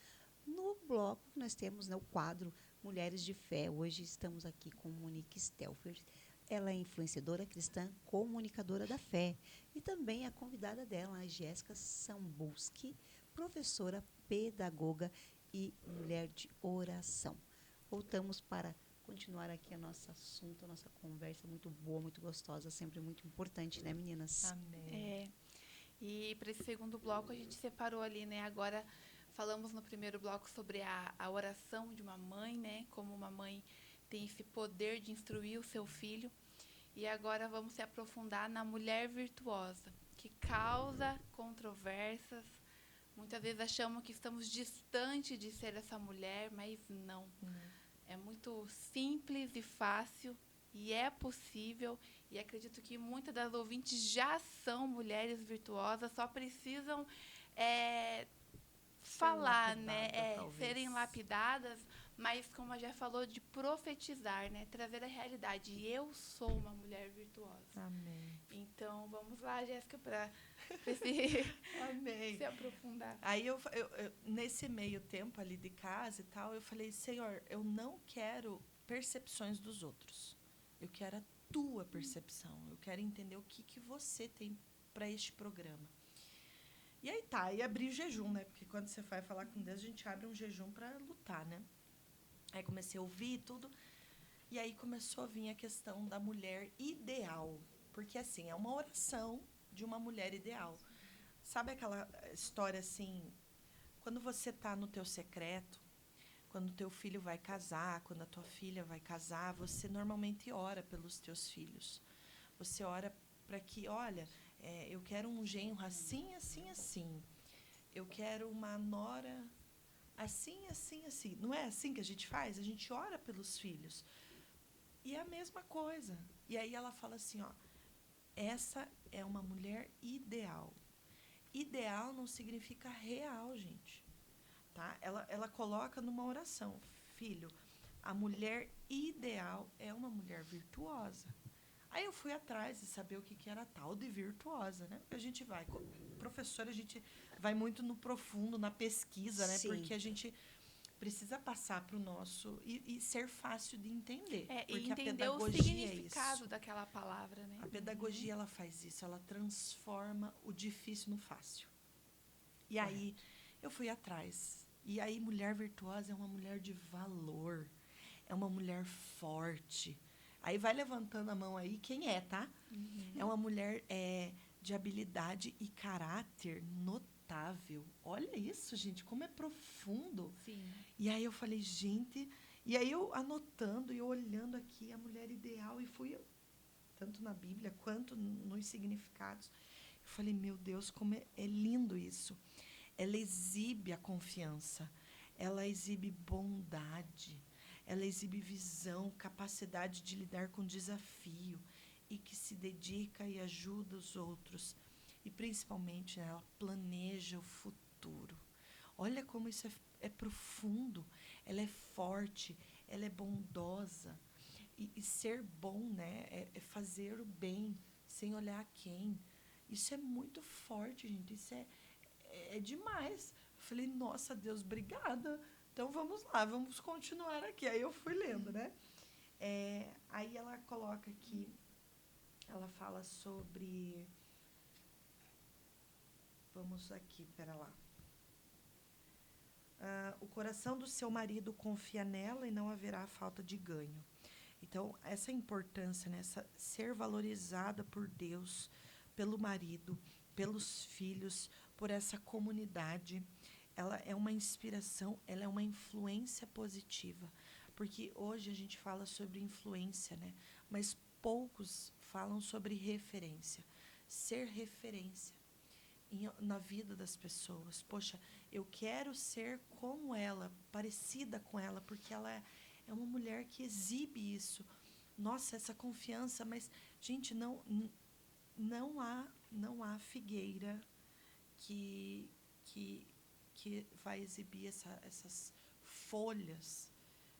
No bloco, nós temos, né, o quadro Mulheres de Fé. Hoje estamos aqui com Monique Stelfer. Ela é influenciadora cristã, comunicadora da fé. E também a convidada dela, a Jéssica Sambuski, professora, pedagoga e mulher de oração. Voltamos para continuar aqui a nosso assunto, a nossa conversa muito boa, muito gostosa, sempre muito importante, né, meninas? Amém. E para esse segundo bloco, a gente separou ali, né? Agora falamos no primeiro bloco sobre a oração de uma mãe, né? Como uma mãe tem esse poder de instruir o seu filho. E agora vamos se aprofundar na mulher virtuosa, que causa controvérsias. Muitas vezes achamos que estamos distante de ser essa mulher, mas não. É muito simples e fácil, e é possível. E acredito que muitas das ouvintes já são mulheres virtuosas, só precisam falar, lapidada, né? talvez. Serem lapidadas, mas como a já falou, de profetizar, né? Trazer a realidade. Eu sou uma mulher virtuosa. Amém. Então, vamos lá, Jéssica, para Amém. se aprofundar. Aí, nesse meio tempo ali de casa e tal, eu falei, Senhor, eu não quero percepções dos outros. Eu quero a tua percepção. Eu quero entender o que você tem para este programa. E aí tá, aí abri o jejum, né? Porque quando você vai falar com Deus, a gente abre um jejum para lutar, né? Aí comecei a ouvir tudo. E aí começou a vir a questão da mulher ideal. Porque, assim, é uma oração de uma mulher ideal. Sabe aquela história, assim, quando você tá no teu secreto, quando o teu filho vai casar, quando a tua filha vai casar, você normalmente ora pelos teus filhos. Você ora para que, olha, eu quero um genro assim, assim, assim. Eu quero uma nora assim, assim, assim. Não é assim que a gente faz? A gente ora pelos filhos. E é a mesma coisa. E aí ela fala assim, ó, essa é uma mulher ideal. Ideal não significa real, gente. Tá? Ela coloca numa oração, filho, a mulher ideal é uma mulher virtuosa. Aí eu fui atrás de saber o que era tal de virtuosa, né? Porque a gente vai, professora, a gente vai muito no profundo, na pesquisa, né? Sim. Porque a gente precisa passar para o nosso e ser fácil de entender. E Porque entender a o pedagogia significado é isso. daquela palavra, né? A pedagogia, ela faz isso, ela transforma o difícil no fácil. E aí, eu fui atrás. E aí, mulher virtuosa é uma mulher de valor. É uma mulher forte. Aí, vai levantando a mão aí, quem é, tá? É uma mulher de habilidade e caráter notável. Olha isso, gente, como é profundo. Sim. E aí, eu falei, gente... E aí, eu anotando e olhando aqui a mulher ideal, e fui... tanto na Bíblia quanto nos significados. Eu falei, meu Deus, como é lindo isso. Ela exibe a confiança, ela exibe bondade, ela exibe visão, capacidade de lidar com desafio e que se dedica e ajuda os outros. E, principalmente, ela planeja o futuro. Olha como isso é profundo. Ela é forte, ela é bondosa. E ser bom, né, é fazer o bem, sem olhar a quem. Isso é muito forte, gente. Isso é demais. Eu falei, nossa, Deus, obrigada. Então, vamos lá, vamos continuar aqui. Aí eu fui lendo, né? Aí ela coloca aqui, ela fala sobre... Vamos aqui, pera lá. O coração do seu marido confia nela e não haverá falta de ganho. Então, essa importância, né, ser valorizada por Deus, pelo marido, pelos filhos, por essa comunidade, ela é uma inspiração, ela é uma influência positiva. Porque hoje a gente fala sobre influência, né? Mas poucos falam sobre referência. Ser referência na vida das pessoas. Poxa, eu quero ser como ela, parecida com ela, porque ela é uma mulher que exibe isso. Nossa, essa confiança, mas, gente, não há figueira que vai exibir essas folhas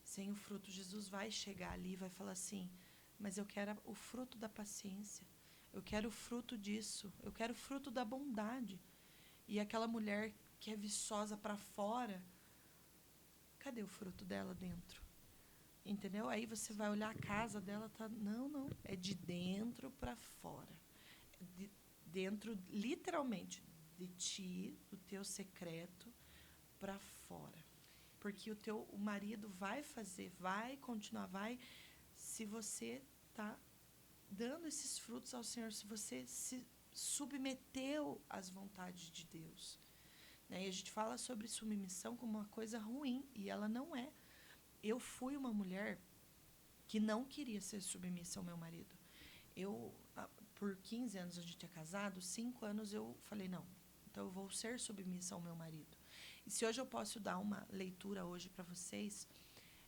sem o fruto. Jesus vai chegar ali e vai falar assim, mas eu quero o fruto da paciência, eu quero o fruto disso, eu quero o fruto da bondade. E aquela mulher que é viçosa para fora, cadê o fruto dela dentro? Entendeu? Aí você vai olhar a casa dela, tá? Não, é de dentro para fora. Dentro, literalmente, de ti, do teu secreto, para fora. Porque o marido vai continuar, se você tá dando esses frutos ao Senhor, se você se submeteu às vontades de Deus. Né? E a gente fala sobre submissão como uma coisa ruim, e ela não é. Eu fui uma mulher que não queria ser submissa ao meu marido. Por 15 anos a gente é casado, 5 anos eu falei, não, então eu vou ser submissa ao meu marido. E se hoje eu posso dar uma leitura hoje para vocês,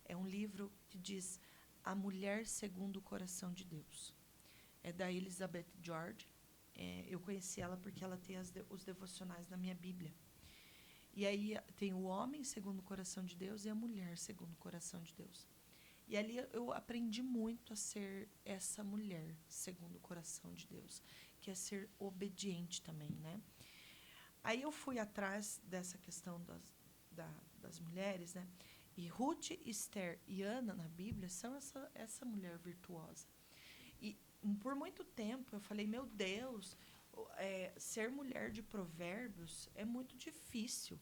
é um livro que diz A Mulher Segundo o Coração de Deus. É da Elizabeth George. Eu conheci ela porque ela tem os devocionais na minha Bíblia. E aí tem o homem segundo o coração de Deus e a mulher segundo o coração de Deus. E ali eu aprendi muito a ser essa mulher segundo o coração de Deus, que é ser obediente também, né? Aí eu fui atrás dessa questão das mulheres, né? E Ruth, Esther e Ana na Bíblia são essa mulher virtuosa. E por muito tempo eu falei, meu Deus, ser mulher de provérbios é muito difícil.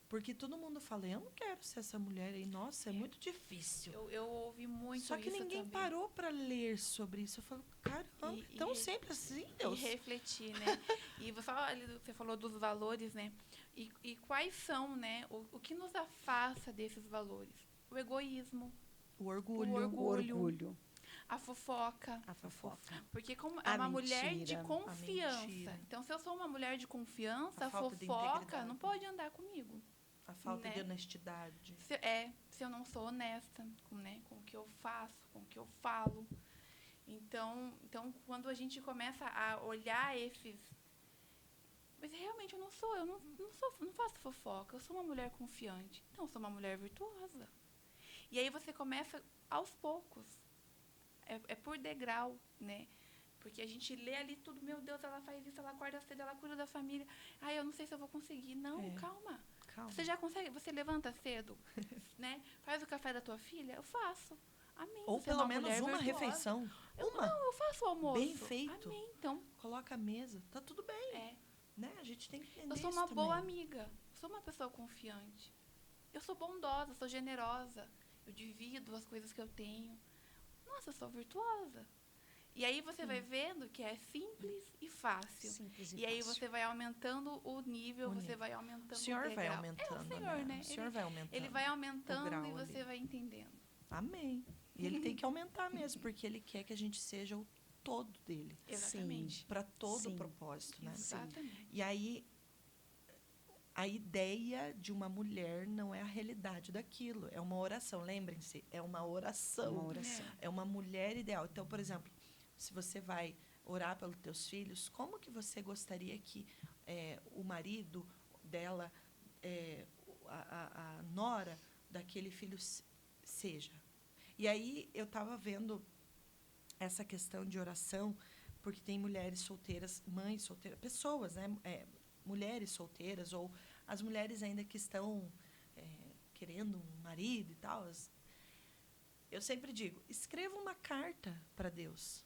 Porque todo mundo fala, eu não quero ser essa mulher aí. Nossa, é muito difícil. Eu ouvi muito Só que isso ninguém também. parou para ler sobre isso. Eu falo, caramba, então sempre assim, Deus. E refletir, né? E você falou dos valores, né? E quais são, né? O que nos afasta desses valores? O egoísmo, O orgulho. O orgulho. a fofoca. A fofoca. Porque como A é uma mulher de mentira. confiança. A mentira. Então, se eu sou uma mulher de confiança, A a falta de fofoca integridade. não pode andar comigo. A falta Né? de honestidade. Se eu não sou honesta, com o que eu faço, com o que eu falo. Então, quando a gente começa a olhar esses... Mas realmente eu não faço fofoca, eu sou uma mulher confiante. Então, eu sou uma mulher virtuosa. E aí você começa aos poucos. É por degrau, né? Porque a gente lê ali tudo, meu Deus, ela faz isso, ela acorda cedo, ela cuida da família. Ai, eu não sei se eu vou conseguir. Não, calma. Calma. Você já consegue, você levanta cedo, né? Faz o café da tua filha? Eu faço. Amém. Ou Você é pelo uma menos mulher uma virtuosa. refeição. Não, eu faço o almoço. Bem feito. Amém. Então, Coloca a mesa. Tá tudo bem. é. Né? A gente tem que entender Eu sou isso uma boa também. amiga. Eu sou uma pessoa confiante. Eu sou bondosa, sou generosa. Eu divido as coisas que eu tenho. Nossa, eu sou virtuosa. E aí você vai vendo que é simples e fácil. Simples E aí fácil. você vai aumentando o nível, O você nível. vai aumentando O Senhor vai degrau. aumentando, É o Senhor, né? O Senhor vai aumentando. Ele vai aumentando grau e você ali. vai entendendo. Amém. E ele tem que aumentar mesmo, porque ele quer que a gente seja o todo dele. Exatamente. Para todo o Sim. propósito, né? Exatamente. E aí, a ideia de uma mulher não é a realidade daquilo. É uma oração, lembrem-se. É uma oração. Uma oração. É uma mulher ideal. Então, por exemplo, se você vai orar pelos teus filhos, como que você gostaria que o marido dela, a nora daquele filho seja? E aí eu estava vendo essa questão de oração, porque tem mulheres solteiras, mães solteiras, pessoas, né? Mulheres solteiras, ou as mulheres ainda que estão querendo um marido e tal. Eu sempre digo, escreva uma carta para Deus.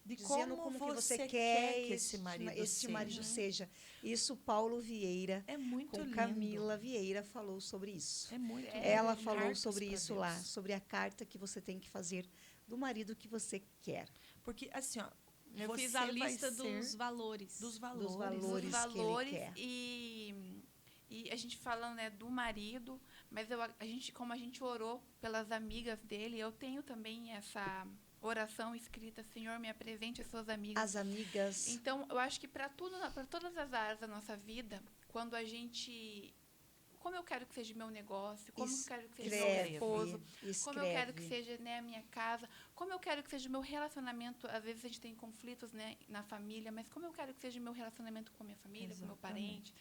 De Dizendo como que você quer que esse marido seja. Isso Paulo Vieira, É muito com lindo. Camila Vieira, falou sobre isso. É muito lindo. Ela falou Cartas sobre pra isso Deus. lá, sobre a carta que você tem que fazer do marido que você quer. Porque, assim, ó, Eu você fiz a vai lista ser dos valores. dos valores. valores. Os que ele valores quer. e a gente falando, né, do marido, mas como a gente orou pelas amigas dele, eu tenho também essa oração escrita, Senhor, me apresente as suas amigas. As amigas. Então, eu acho que para todas as áreas da nossa vida, quando a gente... Como eu quero que seja meu negócio, como eu quero que seja meu esposo, como eu quero que seja, né, a minha casa, como eu quero que seja o meu relacionamento. Às vezes a gente tem conflitos, né, na família, mas como eu quero que seja o meu relacionamento com a minha família, com o meu parente.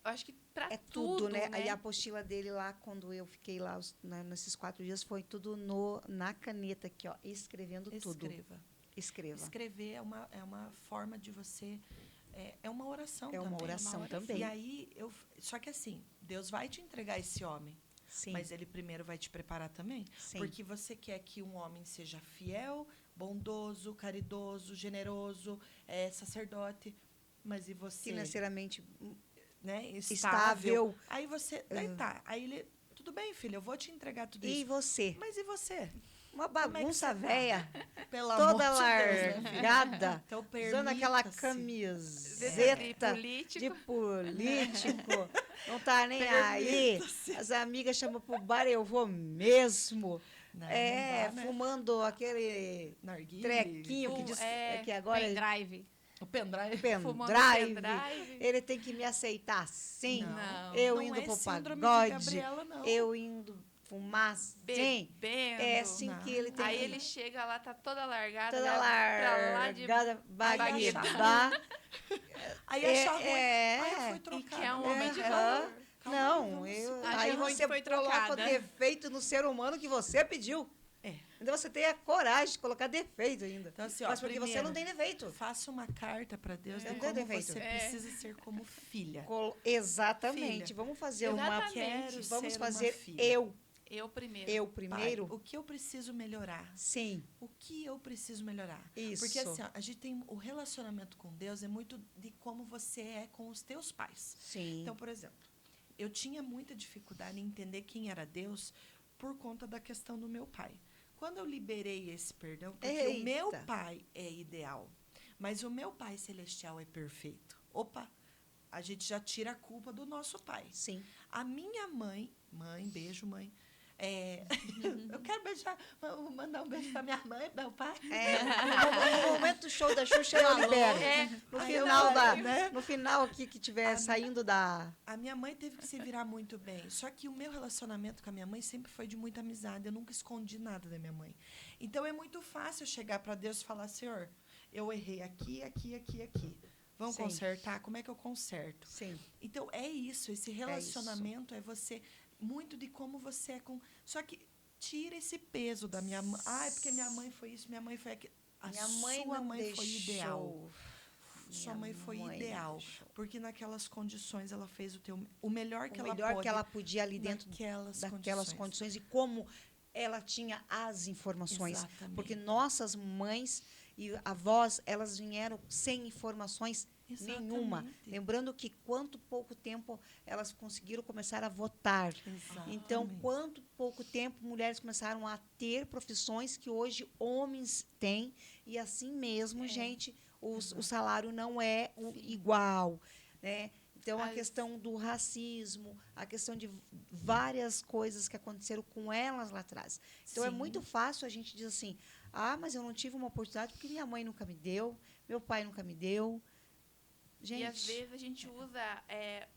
Eu acho que para É tudo, né? Aí a apostila dele lá, quando eu fiquei lá nesses 4 dias, foi tudo na caneta aqui, ó, escrevendo tudo. Escreva. Escrever é uma forma de você... É uma oração também. É uma oração também. E aí, só que assim, Deus vai te entregar esse homem. Sim. Mas ele primeiro vai te preparar também. Sim. Porque você quer que um homem seja fiel, bondoso, caridoso, generoso, sacerdote. Mas e você? Financeiramente Né, estável. Aí você... Aí tá. Aí ele... Tudo bem, filho, eu vou te entregar tudo E isso. você? Mas e você? Uma Como é que bagunça você tá? velha, Pelo amor toda de Deus, né, filho? largada, Então, usando aquela permita-se. camiseta político. de político, não tá nem aí. As amigas chamam pro bar, eu vou mesmo. Não, não dá, né? Fumando aquele Narguile. trequinho que diz que agora é Pendrive. O pendrive. Fumando pendrive. pendrive. Ele tem que me aceitar assim. Não. Eu Não indo é pro síndrome de pagode, Gabriela, não. eu indo fumar, sim. Bebendo. É assim Não. que ele tem Aí que- ele chega lá, tá toda largada. toda né, pra lá de largada, Bagueta. baguetar. Aí achar ruim. Aí eu fui E trocada. que é um homem de É, valor. Calma aí, Não, vamos aí Acha ruim que você foi coloca trocada. defeito no ser humano que você pediu. É. Então você tem a coragem de colocar defeito ainda. Então, assim, ó, Mas porque você primeiro, não tem defeito. faça uma carta para Deus É. de Não tem como defeito. você É. precisa ser como filha. Exatamente. Filha. Vamos fazer Exatamente. Quero vamos ser fazer uma filha. Eu primeiro. eu Pai, primeiro. o que eu preciso melhorar? Sim, O que eu preciso melhorar? isso. Porque assim, ó, a gente tem o relacionamento com Deus é muito de como você é com os teus pais. Sim. Então, por exemplo, eu tinha muita dificuldade em entender quem era Deus por conta da questão do meu pai. Quando eu liberei esse perdão, porque o meu Eita. pai é ideal, mas o meu pai celestial é perfeito. Opa, a gente já tira a culpa do nosso pai. Sim. A minha mãe, beijo, mãe. Eu quero beijar, mandar um beijo pra minha mãe, meu pai. No momento do show da Xuxa, eu libero. No Aí final, eu, né? no final aqui que tiver saindo da... A minha mãe teve que se virar muito bem. Só que o meu relacionamento com a minha mãe sempre foi de muita amizade. Eu nunca escondi nada da minha mãe. Então, é muito fácil eu chegar para Deus e falar, Senhor, eu errei aqui. Vamos Sim. consertar? Como é que eu conserto? Sim. Então, é isso. Esse relacionamento é você... Muito de como você é com... Só que tira esse peso da minha mãe. Ah, é porque minha mãe foi isso, minha mãe foi aquilo. Minha mãe sua não mãe foi deixou. ideal. Sua Minha mãe foi mãe não ideal. deixou. Porque naquelas condições ela fez o melhor que O ela melhor pôde que ela podia ali dentro daquelas condições e como ela tinha as informações. Exatamente. Porque nossas mães e avós, elas vieram sem informações nenhuma. Exatamente. Lembrando que quanto pouco tempo elas conseguiram começar a votar. Exatamente. Então, quanto pouco tempo mulheres começaram a ter profissões que hoje homens têm. E assim mesmo, gente, o salário não é igual, né? Então, a questão do racismo, a questão de várias coisas que aconteceram com elas lá atrás. Então, é Sim. muito fácil a gente dizer assim, mas eu não tive uma oportunidade porque minha mãe nunca me deu, meu pai nunca me deu. Gente, E às vezes a gente usa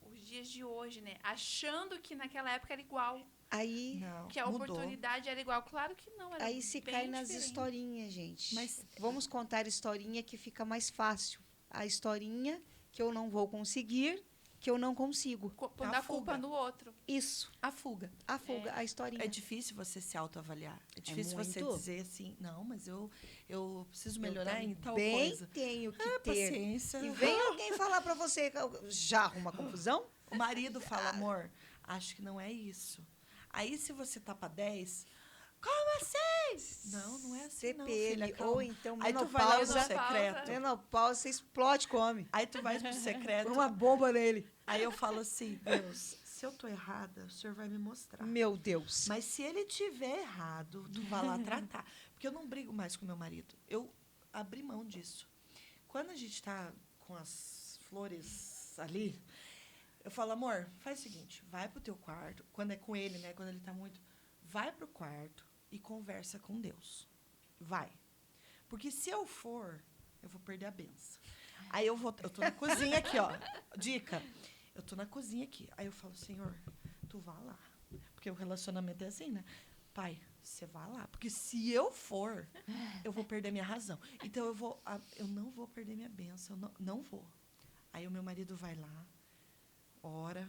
os dias de hoje, né? Achando que naquela época era igual. aí, Não, Que a mudou. oportunidade era igual. Claro que não, era aí se bem cai nas diferente. historinhas, gente. Mas Vamos contar historinha que fica mais fácil. A historinha que eu não vou conseguir, que eu não consigo. Pondo A a culpa fuga. no outro. Isso, a fuga. a fuga, a historinha. É difícil você se autoavaliar. É difícil você muito. dizer assim, não, mas eu preciso melhorar em tal Bem coisa. tenho que ter. Paciência. E vem alguém falar pra você, já arruma confusão? O marido fala, amor, acho que não é isso. Aí, se você tá pra 10, como assim? Não, não é assim, não, filha, TPM, calma. ou então Aí tu vai lá no menopausa. secreto. Menopausa, você explode, come. Aí tu vai pro secreto. Põe uma bomba nele. Aí eu falo assim, Deus, se eu tô errada, o senhor vai me mostrar. Meu Deus. Mas se ele tiver errado, tu vai lá tratar. Porque eu não brigo mais com meu marido. Eu abri mão disso. Quando a gente tá com as flores ali, eu falo, amor, faz o seguinte, vai pro teu quarto. Quando é com ele, né? Quando ele tá muito... Vai pro quarto e conversa com Deus. Vai. Porque se eu for, eu vou perder a benção. Aí eu tô na cozinha aqui, ó. Dica. Eu tô na cozinha aqui. Aí eu falo, Senhor, tu vá lá. Porque o relacionamento é assim, né? Pai, você vai lá. Porque se eu for, eu vou perder minha razão. Então eu não vou perder minha benção. Eu não vou. Aí o meu marido vai lá, ora,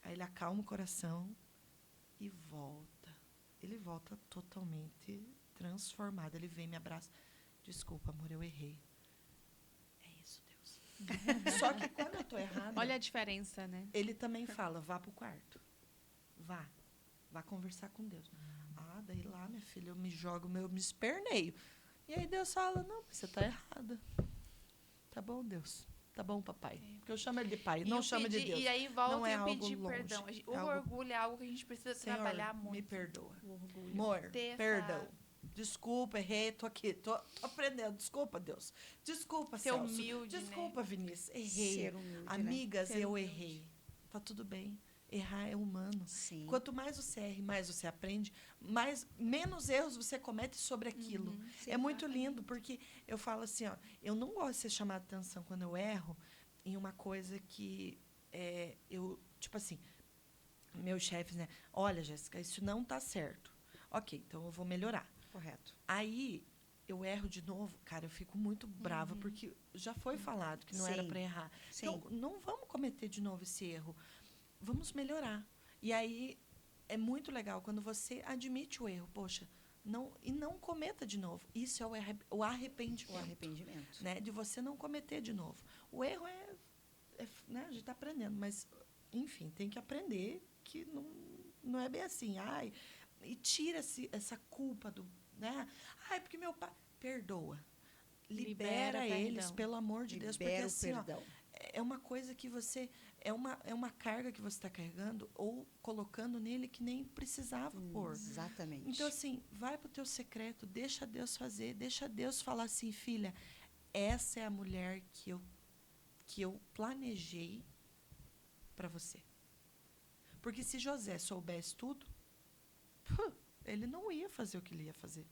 aí ele acalma o coração e volta. Ele volta totalmente transformado. Ele vem, me abraça. Desculpa, amor, eu errei. É isso, Deus. Só que quando eu tô errada, Olha a diferença, né? ele também fala, vá pro quarto. Vá conversar com Deus. Daí lá, minha filha, eu me jogo, eu me esperneio. E aí Deus fala, não, você tá errada. Tá bom, Deus. Tá bom, papai. Porque eu chamo ele de pai, não chama de Deus. E aí volta Não é e algo pedir longe, perdão. O é algo- orgulho é algo que a gente precisa Senhor, trabalhar muito. me perdoa. O orgulho. Amor, Ter essa- perdão. Desculpa, errei, tô aqui, tô aprendendo. Desculpa, Deus. Desculpa, Ser Celso. humilde, né? Desculpa, Vinícius. Errei. Ser humilde, né? Amigas, Ser eu humilde. errei. Tá tudo bem. Errar é humano. Sim. Quanto mais você erra, mais você aprende, menos erros você comete sobre aquilo. sim, É muito lindo, porque eu falo assim, ó, eu não gosto de ser chamada atenção quando eu erro em uma coisa que eu, tipo assim, meus chefes, né? Olha, Jéssica, isso não tá certo. Ok, então eu vou melhorar. Correto. Aí eu erro de novo, cara, eu fico muito brava, porque já foi falado que não era Sim. para errar. Sim. Então, não vamos cometer de novo esse erro. Vamos melhorar. E aí é muito legal quando você admite o erro. Poxa, não cometa de novo. Isso é o arrependimento. O arrependimento. Né? De você não cometer de novo. O erro né? A gente está aprendendo, mas, enfim, tem que aprender que não é bem assim. Ai, e tira essa culpa do... Né? Ai, porque meu pai... Perdoa. Libera eles, perdão. pelo amor de Deus. Porque Libera o assim, ó, perdão. é uma coisa que você... É uma carga que você está carregando ou colocando nele que nem precisava pôr. Exatamente. Então, assim, vai para o teu secreto, deixa Deus fazer, deixa Deus falar assim, filha, essa é a mulher que eu planejei para você. Porque se José soubesse tudo, ele não ia fazer o que ele ia fazer.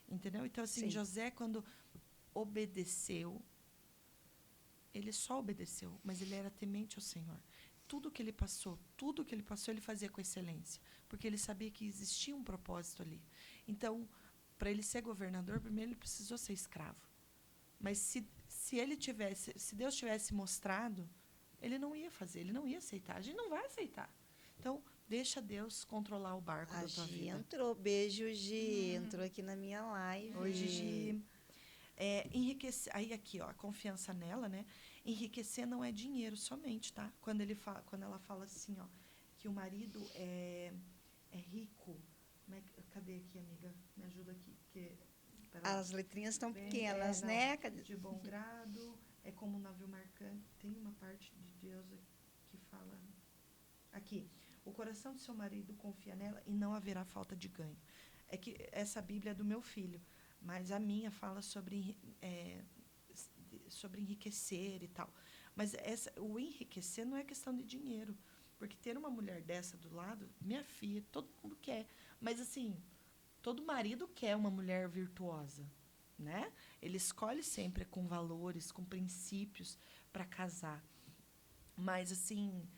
Entendeu? Então, assim, Sim. José, quando obedeceu, ele só obedeceu, mas ele era temente ao Senhor. Tudo que ele passou, ele fazia com excelência, porque ele sabia que existia um propósito ali. Então, para ele ser governador, primeiro ele precisou ser escravo. Mas se Deus tivesse mostrado, ele não ia fazer, ele não ia aceitar. A gente não vai aceitar. Então, deixa Deus controlar o barco A da tua Gi vida. entrou. Beijo, Gi. Entrou aqui na minha live. Oi, Gigi. Enriquecer, aí aqui, ó, a confiança nela, né? Enriquecer não é dinheiro somente, tá? Quando ela fala assim, ó, que o marido é rico. Cadê aqui, amiga? Me ajuda aqui, porque As letrinhas estão bem, pequenas, não, né? Cadê? de bom grado, é como um navio marcante. Tem uma parte de Deus que fala aqui. O coração do seu marido confia nela e não haverá falta de ganho. É que essa Bíblia é do meu filho, mas a minha fala sobre enriquecer e tal. Mas o enriquecer não é questão de dinheiro. Porque ter uma mulher dessa do lado, minha filha, todo mundo quer. Mas, assim, todo marido quer uma mulher virtuosa, né? Ele escolhe sempre com valores, com princípios para casar. Mas, assim,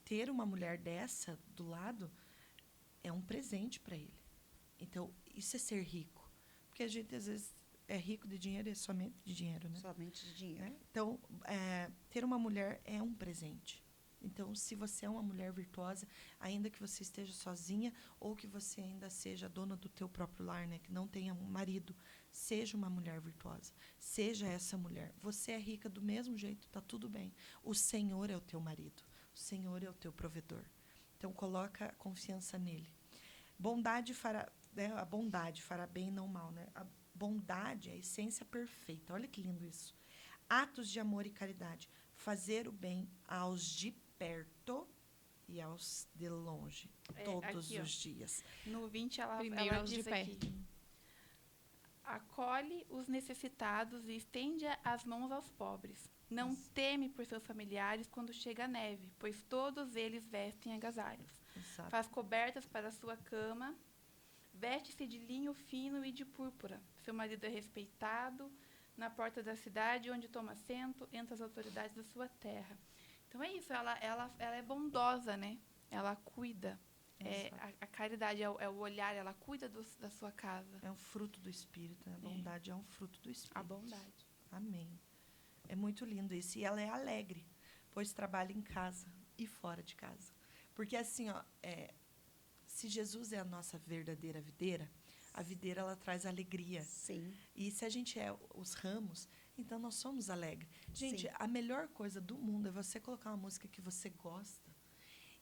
ter uma mulher dessa do lado é um presente para ele. Então, isso é ser rico. Porque a gente, às vezes, é rico de dinheiro e é somente de dinheiro, né? Somente de dinheiro. Né? Então, ter uma mulher é um presente. Então, se você é uma mulher virtuosa, ainda que você esteja sozinha ou que você ainda seja dona do teu próprio lar, né, que não tenha um marido, seja uma mulher virtuosa. Seja essa mulher. Você é rica do mesmo jeito, tá tudo bem. O Senhor é o teu marido. O Senhor é o teu provedor. Então, coloca confiança nele. Bondade fará, né, a bondade fará bem e não mal, né? A bondade é a essência perfeita. Olha que lindo isso. Atos de amor e caridade. Fazer o bem aos de perto e aos de longe. Todos aqui, ó, os dias. No 20, Primeiro ela aos de diz aqui: perto. acolhe os necessitados e estende as mãos aos pobres. Não teme por seus familiares quando chega a neve, pois todos eles vestem agasalhos. Exato. Faz cobertas para a sua cama, veste-se de linho fino e de púrpura. Seu marido é respeitado na porta da cidade, onde toma assento entre as autoridades da sua terra. Então é isso, ela é bondosa, né? Ela cuida. A caridade é o olhar, ela cuida da sua casa. É um fruto do Espírito. Né? A bondade é um fruto do Espírito. A bondade. Amém. É muito lindo isso. E ela é alegre, pois trabalha em casa e fora de casa. Porque assim, ó, se Jesus é a nossa verdadeira videira, a videira ela traz alegria. Sim. E se a gente é os ramos, então nós somos alegres. Gente, Sim. a melhor coisa do mundo é você colocar uma música que você gosta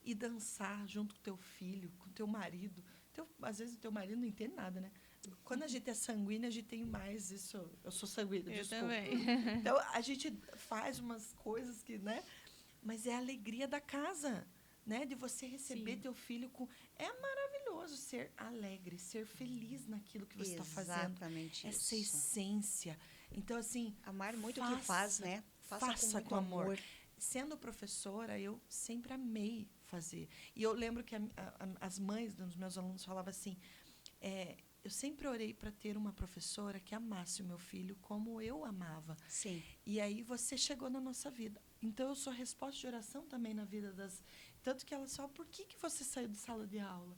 e dançar junto com teu filho, com teu marido. Às vezes o teu marido não entende nada, né? Quando a gente é sanguínea, a gente tem mais isso. Eu sou sanguínea, Eu desculpa. também. Então, a gente faz umas coisas que, né? Mas é a alegria da casa, né? De você receber Sim. teu filho com... É maravilhoso ser alegre, ser feliz naquilo que você está fazendo. Exatamente Essa isso. essência. Então, assim... Amar muito o que faz, né? Faça com muito com amor. Sendo professora, eu sempre amei fazer. E eu lembro que as mães dos meus alunos falavam assim, eu sempre orei para ter uma professora que amasse o meu filho como eu amava. Sim. E aí você chegou na nossa vida. Então, eu sou resposta de oração também na vida Tanto que ela só, por que você saiu de sala de aula?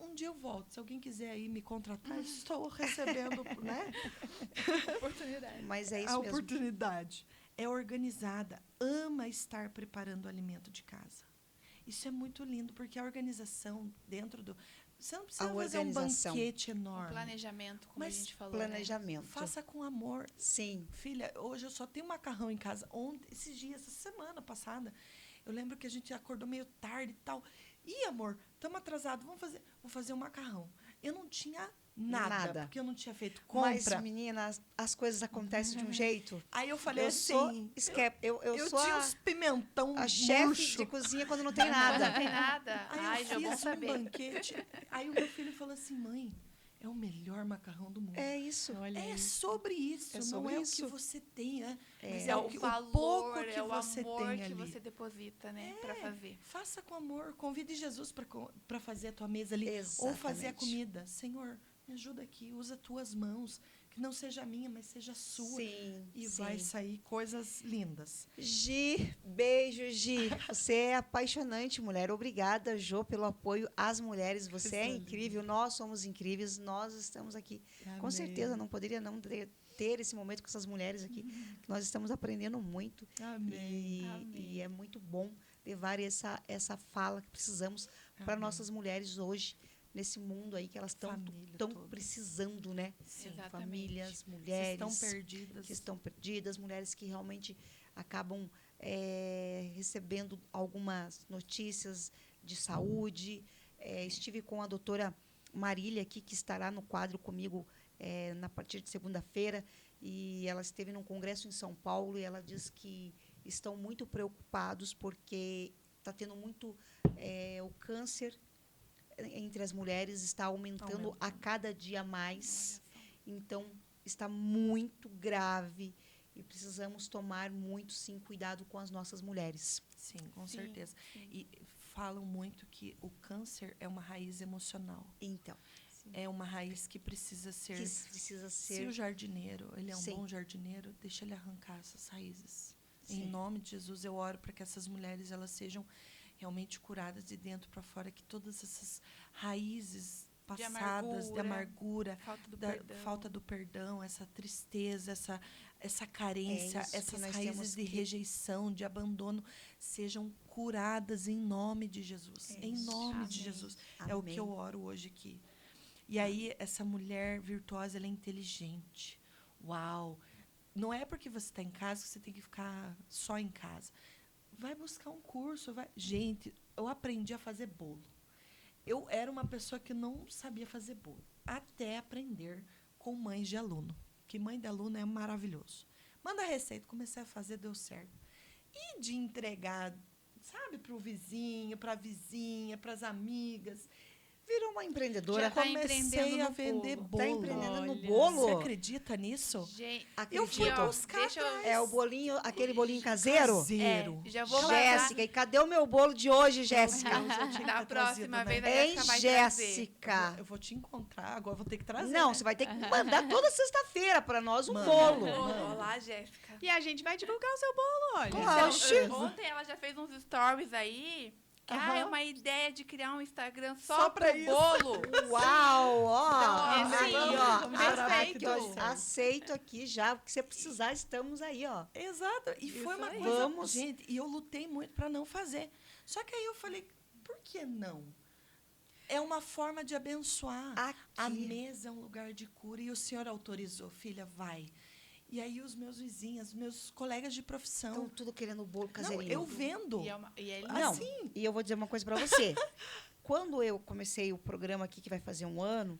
Um dia eu volto. Se alguém quiser aí me contratar, estou recebendo, né? Oportunidade. Mas é a isso mesmo. oportunidade. É organizada, ama estar preparando o alimento de casa. Isso é muito lindo, porque a organização dentro do... Você não precisa fazer um banquete O enorme. planejamento, como Mas a gente falou, né? Planejamento. Faça com amor. Sim. Filha, hoje eu só tenho macarrão em casa. Ontem, esses dias, essa semana passada, eu lembro que a gente acordou meio tarde e tal. Ih, amor, estamos atrasados, vou fazer um macarrão. Eu não tinha nada. Porque eu não tinha feito compra. Mas, meninas, as coisas acontecem de um jeito. Aí eu falei Eu sou assim... eu sou tinha uns pimentão a chefe murcho. de cozinha quando não tem Não nada. tem nada. Aí Ai, eu já vou fiz um saber. banquete. Aí o meu filho falou assim, mãe, é o melhor macarrão do mundo. É isso. Olha É aí. sobre isso, É não sobre é isso. o que você tem, mas É é o o valor, pouco que é o você amor tem que ali. você deposita, né? Pra fazer. Faça com amor, convide Jesus para fazer a tua mesa ali. Ou fazer a Exatamente. comida. Senhor, me ajuda aqui, usa tuas mãos, que não seja a minha, mas seja a sua. Sim, E sim. vai sair coisas lindas. Gi, beijo, Gi. Você é apaixonante, mulher. Obrigada, Jô, pelo apoio às mulheres. Você é Coisa incrível, nós somos incríveis, nós estamos aqui. Com Amém. certeza, não poderia não ter esse momento com essas mulheres aqui, que nós estamos aprendendo muito. Amém. E é muito bom levar essa fala que precisamos para Amém. nossas mulheres hoje, nesse mundo aí que elas estão Família tão toda. precisando, né? Sim. Exatamente. Famílias, Que mulheres estão perdidas. que estão perdidas, mulheres que realmente acabam recebendo algumas notícias de saúde. Estive com a doutora Marília aqui, que estará no quadro comigo na partir de segunda-feira, e ela esteve num congresso em São Paulo e ela diz que estão muito preocupados porque está tendo muito o câncer entre as mulheres está aumentando a cada dia mais. Então, está muito grave e precisamos tomar muito, sim, cuidado com as nossas mulheres. Sim, com Sim, certeza. sim. E falam muito que o câncer é uma raiz emocional. Então, É uma raiz que precisa ser... que precisa Se ser... o jardineiro, ele é um Sim. bom jardineiro, deixa ele arrancar essas raízes. Sim. Em nome de Jesus, eu oro para que essas mulheres elas sejam realmente curadas de dentro para fora, que todas essas raízes passadas de amargura, Falta do da perdão. falta do perdão, essa tristeza, essa carência, isso que essas nós raízes temos de que- rejeição, de abandono, sejam curadas em nome de Jesus. É Em isso. nome de Amém. Jesus. É o Amém. que eu oro hoje aqui. E aí, essa mulher virtuosa, ela é inteligente. Uau! Não é porque você está em casa que você tem que ficar só em casa. Vai buscar um curso. Gente, eu aprendi a fazer bolo. Eu era uma pessoa que não sabia fazer bolo, até aprender com mães de aluno. Que mãe de aluno é maravilhoso. Manda a receita, comecei a fazer, deu certo. E de entregar, sabe, para o vizinho, para a vizinha, para as amigas. Virou uma empreendedora. Já tá Comecei empreendendo a no vender bolo. bolo. Tá empreendendo no Olha. bolo. Você acredita nisso? Gente, Eu fui Acredito. buscar deixa eu- atrás. É o bolinho, aquele bolinho caseiro? Caseiro. já vou Jéssica, e cadê o meu bolo de hoje, Jéssica? Deus, eu tinha que Da ter próxima trazido, vez né? a Hein, Jéssica vai trazer. Jéssica? Eu vou te encontrar, agora vou ter que trazer. Não, né? você vai ter que mandar toda sexta-feira para nós um Manda. bolo. Olá, Jéssica. E a gente vai divulgar o seu bolo, olha. Claro. Oxi. Ontem ela já fez uns stories aí. Que, Aham. é uma ideia de criar um Instagram Só só pra pro isso. bolo. Uau, ó. Então, Aí, vamos, ó. vamos chorar, Aceito, que deu certo. aceito aqui já. O que você precisar, estamos aí, ó. Exato. E foi uma aí. coisa. Vamos. Gente, e eu lutei muito para não fazer. Só que aí eu falei, por que não? É uma forma de abençoar. A Aqui. mesa é um lugar de cura. E o senhor autorizou, filha, vai. E aí os meus vizinhos, meus colegas de profissão. Estão tudo querendo bolo Não, caseirinho. eu vendo. E é lindo. Não, assim. e eu vou dizer uma coisa para você. Quando eu comecei o programa aqui, que vai fazer um ano,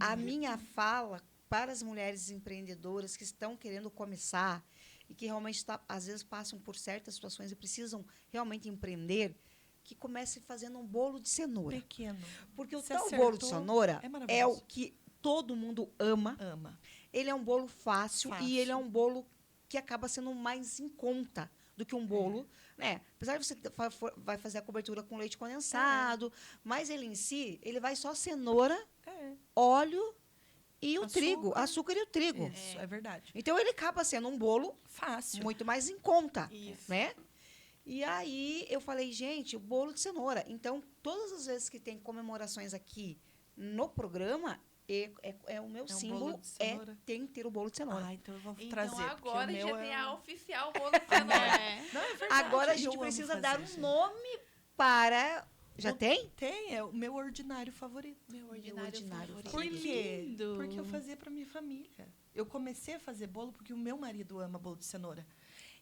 a minha fala para as mulheres empreendedoras que estão querendo começar e que realmente, às vezes, passam por certas situações e precisam realmente empreender, que comece fazendo um bolo de cenoura. Pequeno. Porque o Você tal acertou, bolo de cenoura é é maravilhoso. o que todo mundo ama. Ama. Ele é um bolo fácil, Fácil. e ele é um bolo que acaba sendo mais em conta do que um bolo, né? Apesar de você vai fazer a cobertura com leite condensado, mas ele em si, ele vai só cenoura, É. óleo e o Açúcar. trigo, açúcar e o trigo. Isso, é verdade. Então ele acaba sendo um bolo Fácil. muito mais em conta, Isso. né? E aí eu falei, gente, o bolo de cenoura. Então, todas as vezes que tem comemorações aqui no programa, é o meu É um símbolo, bolo de cenoura? tem que ter o bolo de cenoura. Ah, então eu vou Então trazer. porque agora o meu já tem é a oficial bolo de cenoura. Não, é verdade. Agora a eu gente amo precisa fazer, dar um gente. nome para... Já O- tem? Tem, é o meu ordinário favorito. Meu ordinário ordinário favorito. Por Que quê? lindo. Porque eu fazia para minha família. Eu comecei a fazer bolo porque o meu marido ama bolo de cenoura.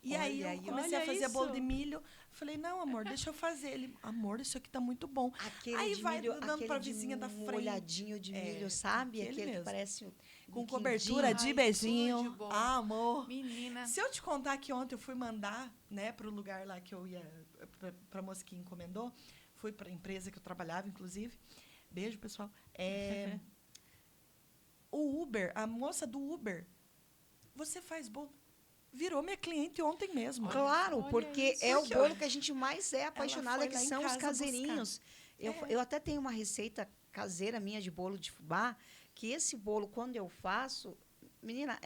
E aí Olha eu aí, comecei a olha fazer bolo isso. de milho. Falei, não, amor, deixa eu fazer. Ele, amor, isso aqui tá muito bom. Aquele Aí de vai milho, dando aquele pra de vizinha da frente. molhadinho de É, milho, sabe? aquele Aquele que mesmo. parece Com um cobertura quindim. de Ai, beijinho. tudo de bom. Ah, amor. Menina. Se eu te contar que ontem eu fui mandar, né, pro lugar lá que eu ia, pra moça que encomendou, fui pra empresa que eu trabalhava, inclusive. Beijo, pessoal. O Uber, a moça do Uber, você faz bolo. Virou minha cliente ontem mesmo. Claro, Olha porque isso. é o Porque bolo que a gente mais é apaixonada, foi que lá em são os casa caseirinhos. É. Eu até tenho uma receita caseira minha de bolo de fubá, que esse bolo, quando eu faço, menina,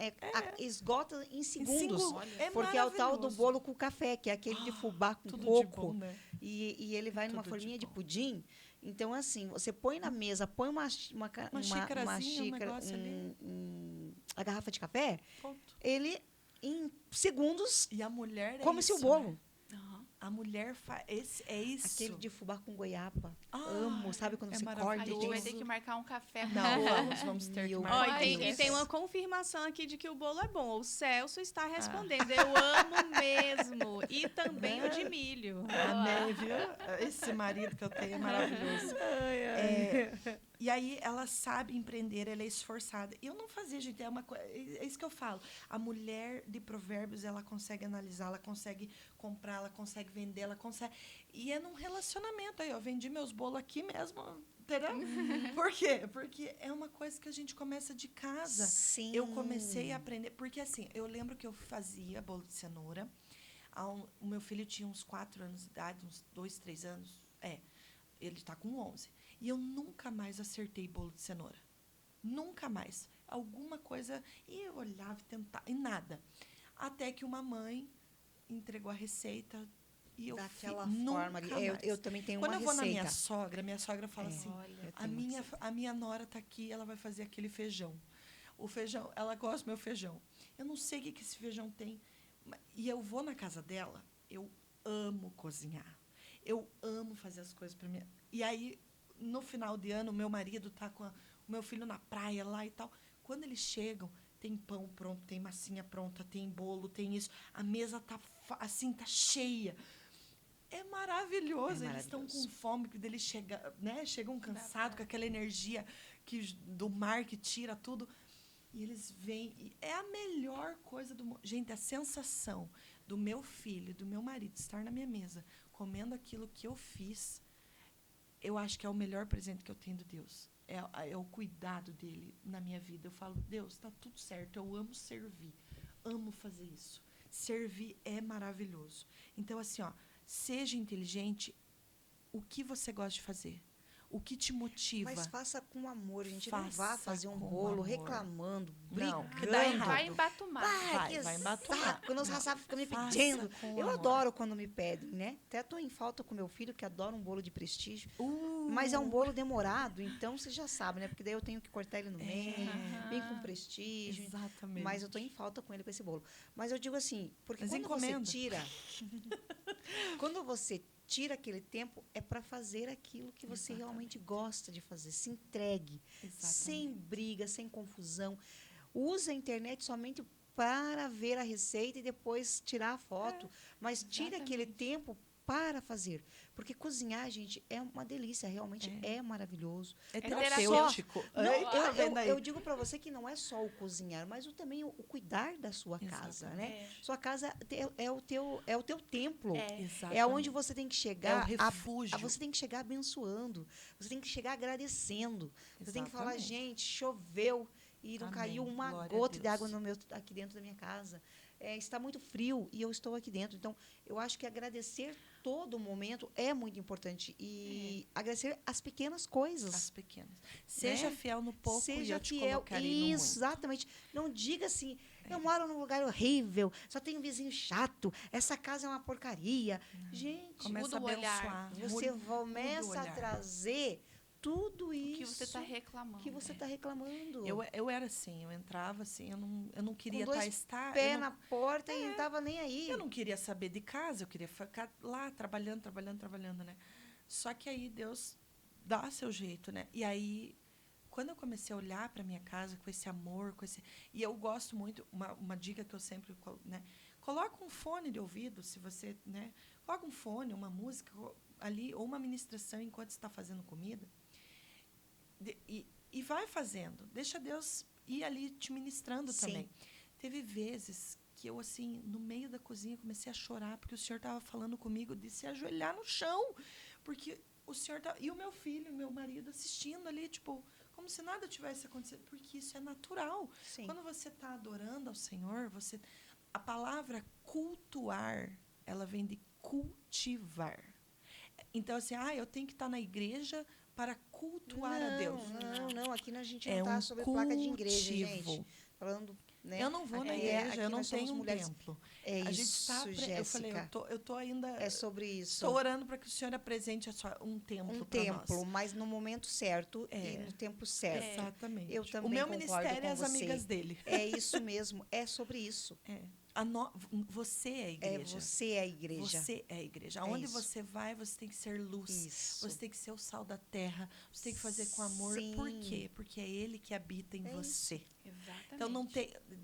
esgota em segundos. É Porque é o tal do maravilhoso. bolo com café, que é aquele de fubá com Tudo de coco. bom, né? E ele vai numa Tudo de forminha de bom. pudim. Então, assim, você põe na mesa, põe uma xícarazinha, um xícara, negócio ali. a garrafa de café, Ponto. ele, em segundos, E a mulher come-se o isso, bolo. né? Aham. A mulher faz. É isso. Aquele de fubá com goiaba. Ah, Amo, sabe? Quando é você A corta e gente tem vai uns- ter que marcar um café. Não, vamos ter que Meu Ó, marcar. e Deus. tem uma confirmação aqui de que o bolo é bom. O Celso está respondendo. Eu amo mesmo. E também o de milho. Amém, viu? Esse marido que eu tenho é maravilhoso. E aí ela sabe empreender, ela é esforçada. Eu não fazia, gente, é isso que eu falo. A mulher de provérbios, ela consegue analisar, ela consegue comprar, ela consegue vender, ela consegue... E é num relacionamento. Aí eu vendi meus bolos aqui mesmo, entendeu? Por quê? Porque é uma coisa que a gente começa de casa. Sim. Eu comecei a aprender, porque assim, eu lembro que eu fazia bolo de cenoura. O meu filho tinha uns 4 anos de idade, uns 2, 3 anos. Ele está com 11. E eu nunca mais acertei bolo de cenoura. Nunca mais. Alguma coisa... E eu olhava e tentava, e nada. Até que uma mãe entregou a receita e eu Daquela fiz. forma ali. Nunca mais. Eu também tenho Quando uma eu vou na receita. minha sogra fala É. assim, Olha, Eu a tenho uma minha, receita. a minha nora tá aqui, ela vai fazer aquele feijão. O feijão, ela gosta do meu feijão. Eu não sei o que esse feijão tem. E eu vou na casa dela, eu amo cozinhar. Eu amo fazer as coisas para mim. E aí, no final de ano, meu marido tá com o meu filho na praia lá e tal. Quando eles chegam, tem pão pronto, tem massinha pronta, tem bolo, tem isso. A mesa tá assim, tá cheia. É maravilhoso. É Eles estão maravilhoso. com fome, porque eles chegam cansados, com aquela energia do mar que tira tudo. E eles vêm. E é a melhor coisa do mundo. Gente, a sensação do meu filho e do meu marido estar na minha mesa, comendo aquilo que eu fiz, eu acho que é o melhor presente que eu tenho de Deus. É o cuidado dele na minha vida. Eu falo, Deus, está tudo certo. Eu amo servir. Amo fazer isso. Servir é maravilhoso. Então, assim, ó, seja inteligente. O que você gosta de fazer? O que te motiva? Mas faça com amor, gente. Não vá Faça fazer um com bolo amor. reclamando, Não, brigando. que dá errado. Vai embatumar. Vai que embatuar. saco. Quando os raçados ficam me Faça pedindo. com Eu amor. adoro quando me pedem, né? Até estou em falta com meu filho, que adora um bolo de prestígio. Mas é um bolo demorado, então você já sabe, né? Porque daí eu tenho que cortar ele no meio, bem com prestígio. Exatamente. Mas eu estou em falta com ele com esse bolo. Mas eu digo assim, porque Mas quando encomenda. você tira... quando você tira aquele tempo, é para fazer aquilo que você Exatamente. realmente gosta de fazer. Se entregue, sem Exatamente. briga, sem confusão. Use a internet somente para ver a receita e depois tirar a foto. Mas tire aquele tempo para fazer. Porque cozinhar, gente, é uma delícia. Realmente é maravilhoso. É Não terapêutico. Não, Tá vendo aí? eu digo para você que não é só o cozinhar, mas também o cuidar da sua casa, né? Sua casa é o teu templo. Exatamente. É onde você tem que chegar. É o refúgio. Você tem que chegar abençoando. Você tem que chegar agradecendo. Você tem que falar, Exatamente. gente, choveu e não Amém. caiu uma Glória a gota de Deus. água aqui dentro da minha casa. Está muito frio e eu estou aqui dentro. Então, eu acho que agradecer todo momento é muito importante. E agradecer as pequenas coisas. As pequenas. Seja fiel no pouco e Seja eu te fiel. colocarei no muito. Exatamente. Não diga assim, Eu moro num lugar horrível, só tem um vizinho chato, essa casa é uma porcaria. Gente, Começa a muda o olhar. abençoar. você muda o começa a olhar. trazer tudo O isso que você está reclamando. que você está reclamando. Eu era assim, eu entrava assim, eu não queria Com dois estar. pé na porta e não estava nem aí. Eu não queria saber de casa, eu queria ficar lá trabalhando, né? Só que aí Deus dá seu jeito, né? E aí, quando eu comecei a olhar para minha casa com esse amor, e eu gosto muito, uma dica que eu sempre, né? Coloca um fone de ouvido, se você, né? Coloca um fone, uma música ali, ou uma ministração enquanto está fazendo comida. E vai fazendo. Deixa Deus ir ali te ministrando também. Teve vezes que eu, assim, no meio da cozinha, comecei a chorar, porque o Senhor estava falando comigo de se ajoelhar no chão. Porque o Senhor tá, e o meu filho, meu marido, assistindo ali, tipo, como se nada tivesse acontecido. Porque isso é natural. Sim. Quando você está adorando ao Senhor, a palavra cultuar, ela vem de cultivar. Então, assim, eu tenho que estar na igreja para cultuar a Deus. Não, aqui a gente não É está um sobre placa de igreja, cultivo. gente. Falando, né? Eu não vou na Aqui igreja, eu não nós somos tenho um mulheres. templo. É A gente isso, está, eu falei, Jéssica. eu tô ainda. É sobre isso. Estou orando para que o Senhor apresente um templo Um para nós. templo, mas no momento certo e no tempo certo. Exatamente. Eu também o meu concordo ministério com é as você. amigas dele. É isso mesmo, é sobre isso. Você é a igreja. Você é a igreja. Você é a igreja. Aonde isso. você vai, você tem que ser luz. Isso. Você tem que ser o sal da terra. Você tem que fazer com amor. Sim. Por quê? Porque é Ele que habita em você. isso. Exatamente. Então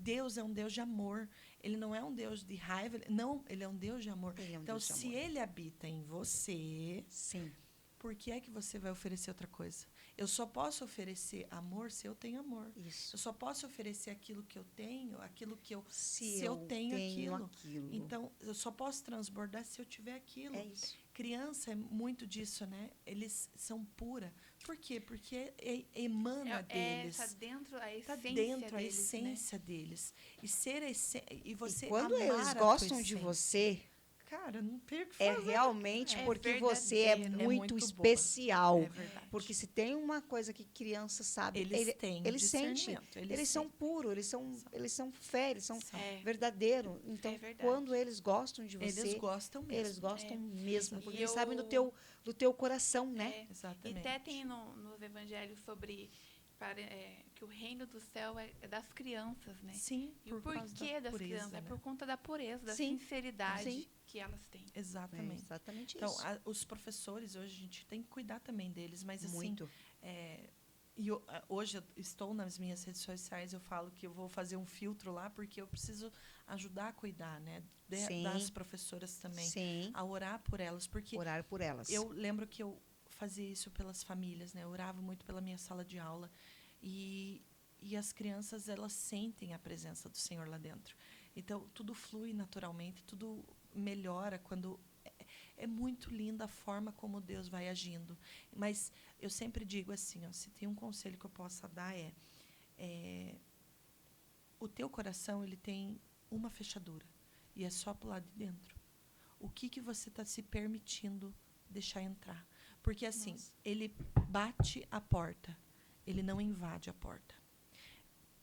Deus é um Deus de amor. Ele não é um Deus de raiva. Não, Ele é um Deus de amor. Ele é um Então, Deus de se amor. Ele habita em você, Sim. por que é que você vai oferecer outra coisa? Eu só posso oferecer amor se eu tenho amor. Isso. Eu só posso oferecer aquilo que eu tenho, aquilo que eu Se eu tenho aquilo. aquilo. Então, eu só posso transbordar se eu tiver aquilo. É isso. Criança é muito disso, né? Eles são pura. Por quê? Porque emana deles. Está dentro a Está essência dentro a deles, essência deles. E ser e você E quando amar eles a tua gostam de essência. você, Cara, não tem o que é fazer. realmente É porque você é verdadeiro. É muito muito especial. boa. É verdade. Porque se tem uma coisa que criança sabe, Eles sentem. discernimento, Eles são puros, eles são fé, eles são É. verdadeiros. Então, É verdade. quando eles gostam de você, Eles gostam mesmo. eles gostam mesmo, porque E eles sabem eu- do teu coração, né? E Exatamente. até tem nos evangelhos sobre que o reino do céu é das crianças, né? Sim, E o causa porquê da das pureza, crianças? É né? por conta da pureza, da Sim. sinceridade Sim. que elas têm. É Exatamente. exatamente Então, isso. os professores, hoje, a gente tem que cuidar também deles, mas assim, Muito. hoje eu estou nas minhas redes sociais, eu falo que eu vou fazer um filtro lá, porque eu preciso ajudar a cuidar, né? Sim. Das professoras também, Sim. a orar por elas, porque Orar por elas. eu lembro que eu fazia isso pelas famílias, né? Eu orava muito pela minha sala de aula, e as crianças, elas sentem a presença do Senhor lá dentro. Então, tudo flui naturalmente, tudo melhora quando... É muito linda a forma como Deus vai agindo. Mas eu sempre digo assim, se tem um conselho que eu possa dar o teu coração, ele tem uma fechadura, e é só para o lado de dentro. O que você está se permitindo deixar entrar? Porque assim, ele bate a porta, ele não invade a porta.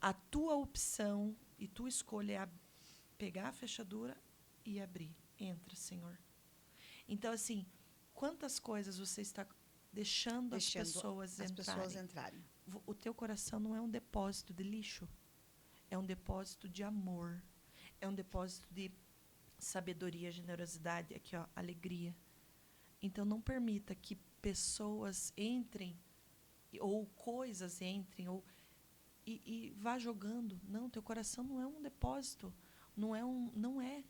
A tua opção e tua escolha é pegar a fechadura e abrir. Entra, Senhor. Então, assim, quantas coisas você está deixando as pessoas entrarem. O teu coração não é um depósito de lixo. É um depósito de amor. É um depósito de sabedoria, generosidade, aqui, ó, alegria. Então, não permita que pessoas entrem, ou coisas entrem, e vá jogando. Não, teu coração não é um depósito. Não é.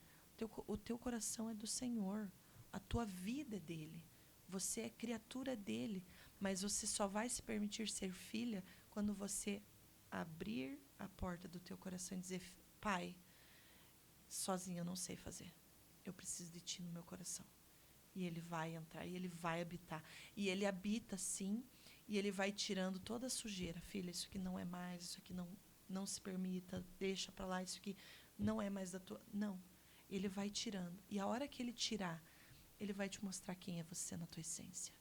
O teu coração é do Senhor. A tua vida é dele. Você é criatura dele. Mas você só vai se permitir ser filha quando você abrir a porta do teu coração e dizer: Pai, sozinho eu não sei fazer. Eu preciso de ti no meu coração. E ele vai entrar, e ele vai habitar. E ele habita, sim, e ele vai tirando toda a sujeira. Filha, isso aqui não é mais, isso aqui não se permita, deixa para lá, isso aqui não é mais da tua... Não, ele vai tirando. E a hora que ele tirar, ele vai te mostrar quem é você na tua essência.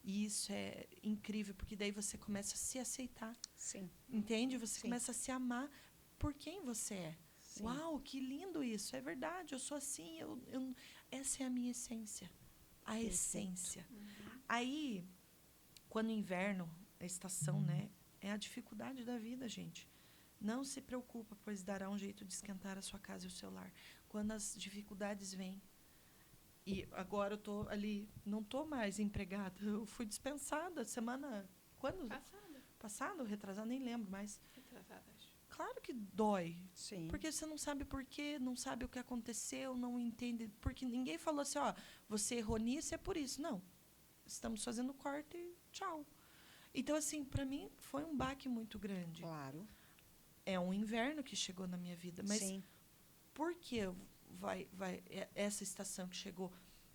E isso é incrível, porque daí você começa a se aceitar. Sim. Entende? Você Sim. começa a se amar por quem você é. Sim. Uau, que lindo isso. É verdade, eu sou assim. Essa é a minha essência. A Perfeito. essência. Aí, quando o inverno, a estação, né, é a dificuldade da vida, gente. Não se preocupa, pois dará um jeito de esquentar a sua casa e o seu lar. Quando as dificuldades vêm, e agora eu tô ali, não tô mais empregada, eu fui dispensada semana, quando? Passado, retrasado, nem lembro, mas Retrasada, acho. claro que dói, Sim. porque você não sabe por quê, não sabe o que aconteceu, não entende, porque ninguém falou assim, ó, você errou nisso, é por isso. Não, estamos fazendo corte e tchau. Então, assim, para mim foi um baque muito grande. Claro. É um inverno que chegou na minha vida, mas Sim. por que essa estação que chegou,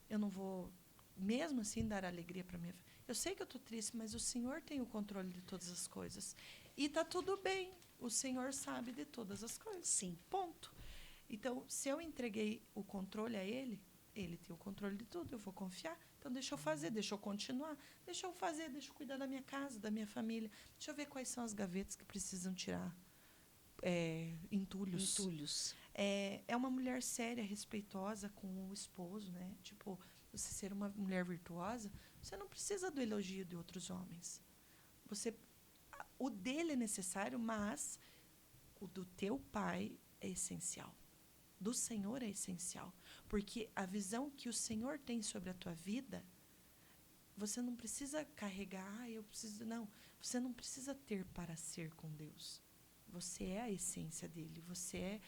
eu não vou, mesmo assim, dar alegria para minha vida? Eu sei que eu estou triste, mas o Senhor tem o controle de todas as coisas. E está tudo bem. O Senhor sabe de todas as coisas. Sim. Ponto. Então, se eu entreguei o controle a Ele, Ele tem o controle de tudo. Eu vou confiar. Então, deixa eu fazer, deixa eu continuar. Deixa eu fazer, deixa eu cuidar da minha casa, da minha família. Deixa eu ver quais são as gavetas que precisam tirar entulhos. Entulhos. É uma mulher séria, respeitosa com o esposo, né? Tipo, você ser uma mulher virtuosa, você não precisa do elogio de outros homens. O dele é necessário, mas o do teu pai é essencial. Do Senhor é essencial. Porque a visão que o Senhor tem sobre a tua vida, você não precisa carregar, eu preciso. Não, você não precisa ter para ser com Deus. Você é a essência dele, você é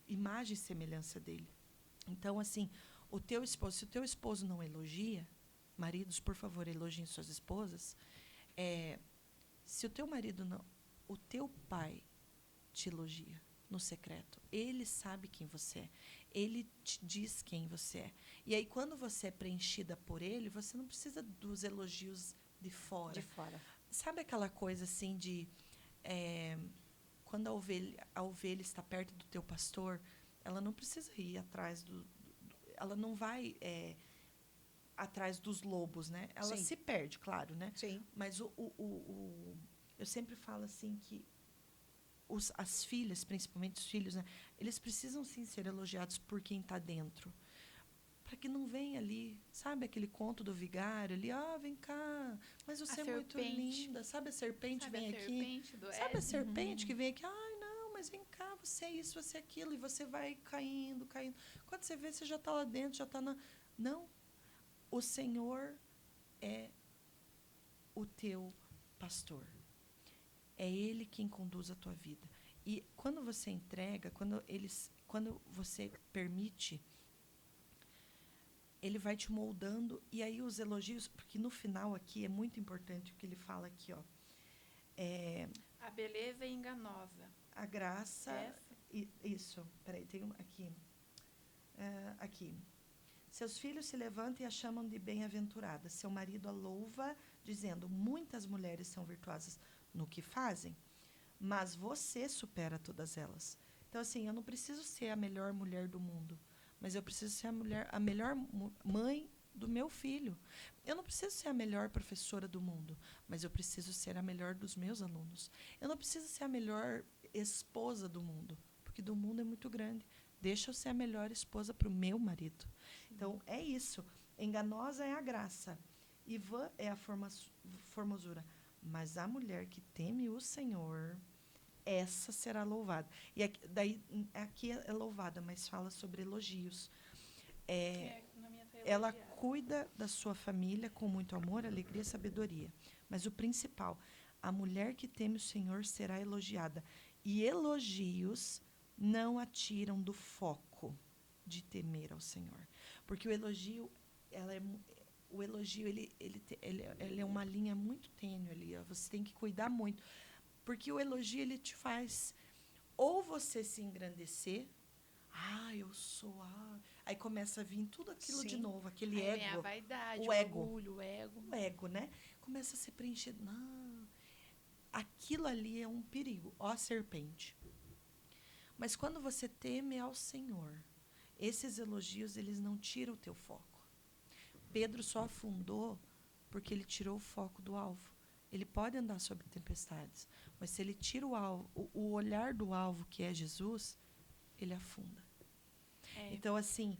imagem e semelhança dele. Então, assim, se o teu esposo não elogia, maridos, por favor, elogiem suas esposas. Se o teu marido não, o teu pai te elogia no secreto. Ele sabe quem você é. Ele te diz quem você é. E aí, quando você é preenchida por ele, você não precisa dos elogios de fora. De fora. Sabe aquela coisa assim de quando a ovelha está perto do teu pastor, ela não precisa ir atrás ela não vai atrás dos lobos, né? Ela Sim. se perde, claro, né? Sim. Mas eu sempre falo assim que as filhas, principalmente os filhos, né? Eles precisam sim ser elogiados por quem está dentro. Para que não venha ali, sabe aquele conto do vigário ali, vem cá, mas você é muito linda, sabe a serpente vem aqui, sabe a serpente que vem aqui, não, mas vem cá, você é isso, você é aquilo, e você vai caindo, caindo. Quando você vê, você já está lá dentro, já está Não, o Senhor é o teu pastor. É Ele quem conduz a tua vida. E quando você entrega, quando você permite, Ele vai te moldando. E aí os elogios, porque no final aqui é muito importante o que ele fala aqui, ó. A beleza é enganosa. A graça. Essa? Isso. Peraí, tem aqui. Aqui. Seus filhos se levantam e a chamam de bem-aventurada. Seu marido a louva, dizendo: muitas mulheres são virtuosas no que fazem, mas você supera todas elas. Então, assim, eu não preciso ser a melhor mulher do mundo, mas eu preciso ser a melhor mãe do meu filho. Eu não preciso ser a melhor professora do mundo, mas eu preciso ser a melhor dos meus alunos. Eu não preciso ser a melhor esposa do mundo, porque do mundo é muito grande. Deixa eu ser a melhor esposa para o meu marido. Então, é isso. Enganosa é a graça, e vã é a formosura. Mas a mulher que teme o Senhor, essa será louvada. E aqui é louvada, mas fala sobre elogios. Ela cuida da sua família com muito amor, alegria e sabedoria. Mas o principal, a mulher que teme o Senhor será elogiada. E elogios não a tiram do foco de temer ao Senhor. Porque o elogio, ele é uma linha muito tênue ali. Ó. Você tem que cuidar muito. Porque o elogio, ele te faz ou você se engrandecer. Eu sou. Aí começa a vir tudo aquilo de novo, aquele ego. Vem a vaidade, o ego. Orgulho, o ego. O ego, né? Começa a ser preenchido. Não. Aquilo ali é um perigo. Ó, a serpente. Mas quando você teme ao Senhor, esses elogios, eles não tiram o teu foco. Pedro só afundou porque ele tirou o foco do alvo. Ele pode andar sobre tempestades, mas se ele tira o olhar do alvo, que é Jesus, ele afunda. É. Então, assim,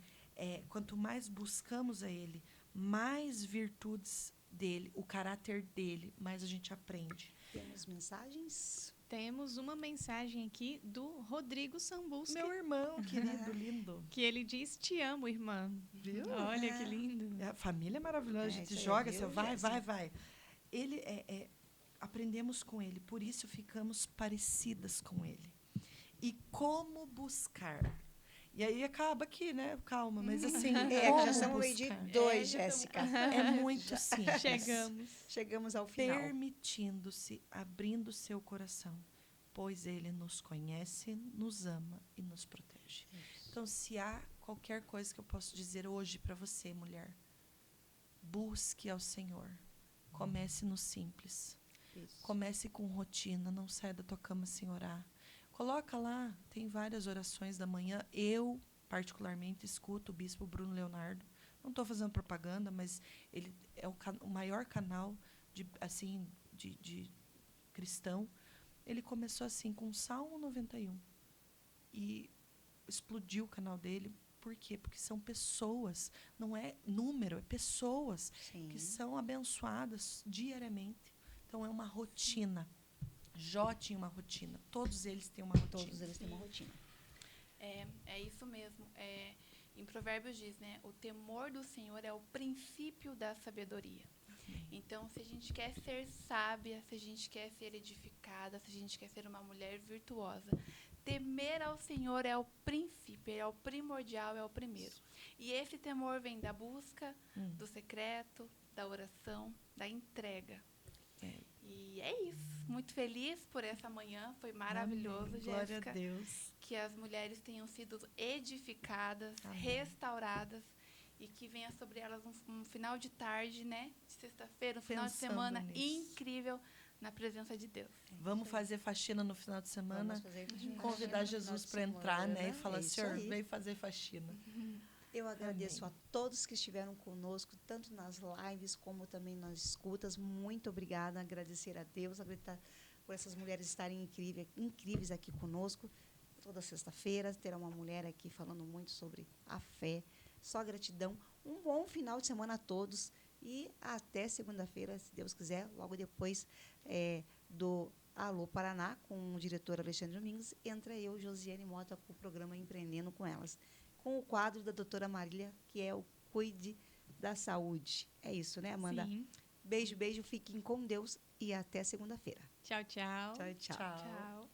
quanto mais buscamos a ele, mais virtudes dele, o caráter dele, mais a gente aprende. Temos mensagens? Temos uma mensagem aqui do Rodrigo Sambuski, Meu irmão, querido, lindo. que ele diz: te amo, irmã. Viu? Olha que lindo. A família é maravilhosa, a gente isso aí, joga, viu, você vai, Jéssica? vai. Ele aprendemos com ele, por isso ficamos parecidas com ele. E como buscar? E aí acaba aqui, né? Calma, mas assim, como Já estamos no meio de buscar? 2, Jéssica. É muito simples. Chegamos ao final. Permitindo-se, abrindo seu coração, pois ele nos conhece, nos ama e nos protege. Então, se há qualquer coisa que eu posso dizer hoje para você, mulher, busque ao Senhor. Comece no simples. Isso. Comece com rotina, não saia da tua cama sem orar. Coloca lá, tem várias orações da manhã. Eu, particularmente, escuto o bispo Bruno Leonardo. Não estou fazendo propaganda, mas ele é o maior canal de cristão. Ele começou assim com o Salmo 91 e explodiu o canal dele. Por quê? Porque são pessoas, não é número, é pessoas Sim. que são abençoadas diariamente. Então, é uma rotina. Jó tinha uma rotina. Todos eles têm uma rotina. Todos eles têm uma rotina. É isso mesmo. Em Provérbios diz, né? O temor do Senhor é o princípio da sabedoria. Então, se a gente quer ser sábia, se a gente quer ser edificada, se a gente quer ser uma mulher virtuosa, temer ao Senhor é o princípio, é o primordial, é o primeiro. E esse temor vem da busca, do secreto, da oração, da entrega. E é isso. Muito feliz por essa manhã. Foi maravilhoso, Amém. Glória Jéssica. a Deus. Que as mulheres tenham sido edificadas, Amém. restauradas e que venha sobre elas um final de tarde, né? De sexta-feira, um final de Pensando semana nisso. incrível na presença de Deus. Vamos fazer faxina no final de semana. Vamos fazer Convidar Jesus para entrar, né? E falar, isso Senhor, aí. vem fazer faxina. Eu agradeço Amém. a todos que estiveram conosco, tanto nas lives como também nas escutas. Muito obrigada. Agradecer a Deus, agradecer por essas mulheres estarem incríveis aqui conosco. Toda sexta-feira terá uma mulher aqui falando muito sobre a fé. Só gratidão. Um bom final de semana a todos. E até segunda-feira, se Deus quiser, logo depois do Alô Paraná, com o diretor Alexandre Domingos, entra eu, Josiane Mota, com o programa Empreendendo com Elas, com o quadro da doutora Marília, que é o Cuide da Saúde. É isso, né, Amanda? Sim. Beijo, beijo, fiquem com Deus e até segunda-feira. Tchau, tchau. Tchau, tchau. Tchau.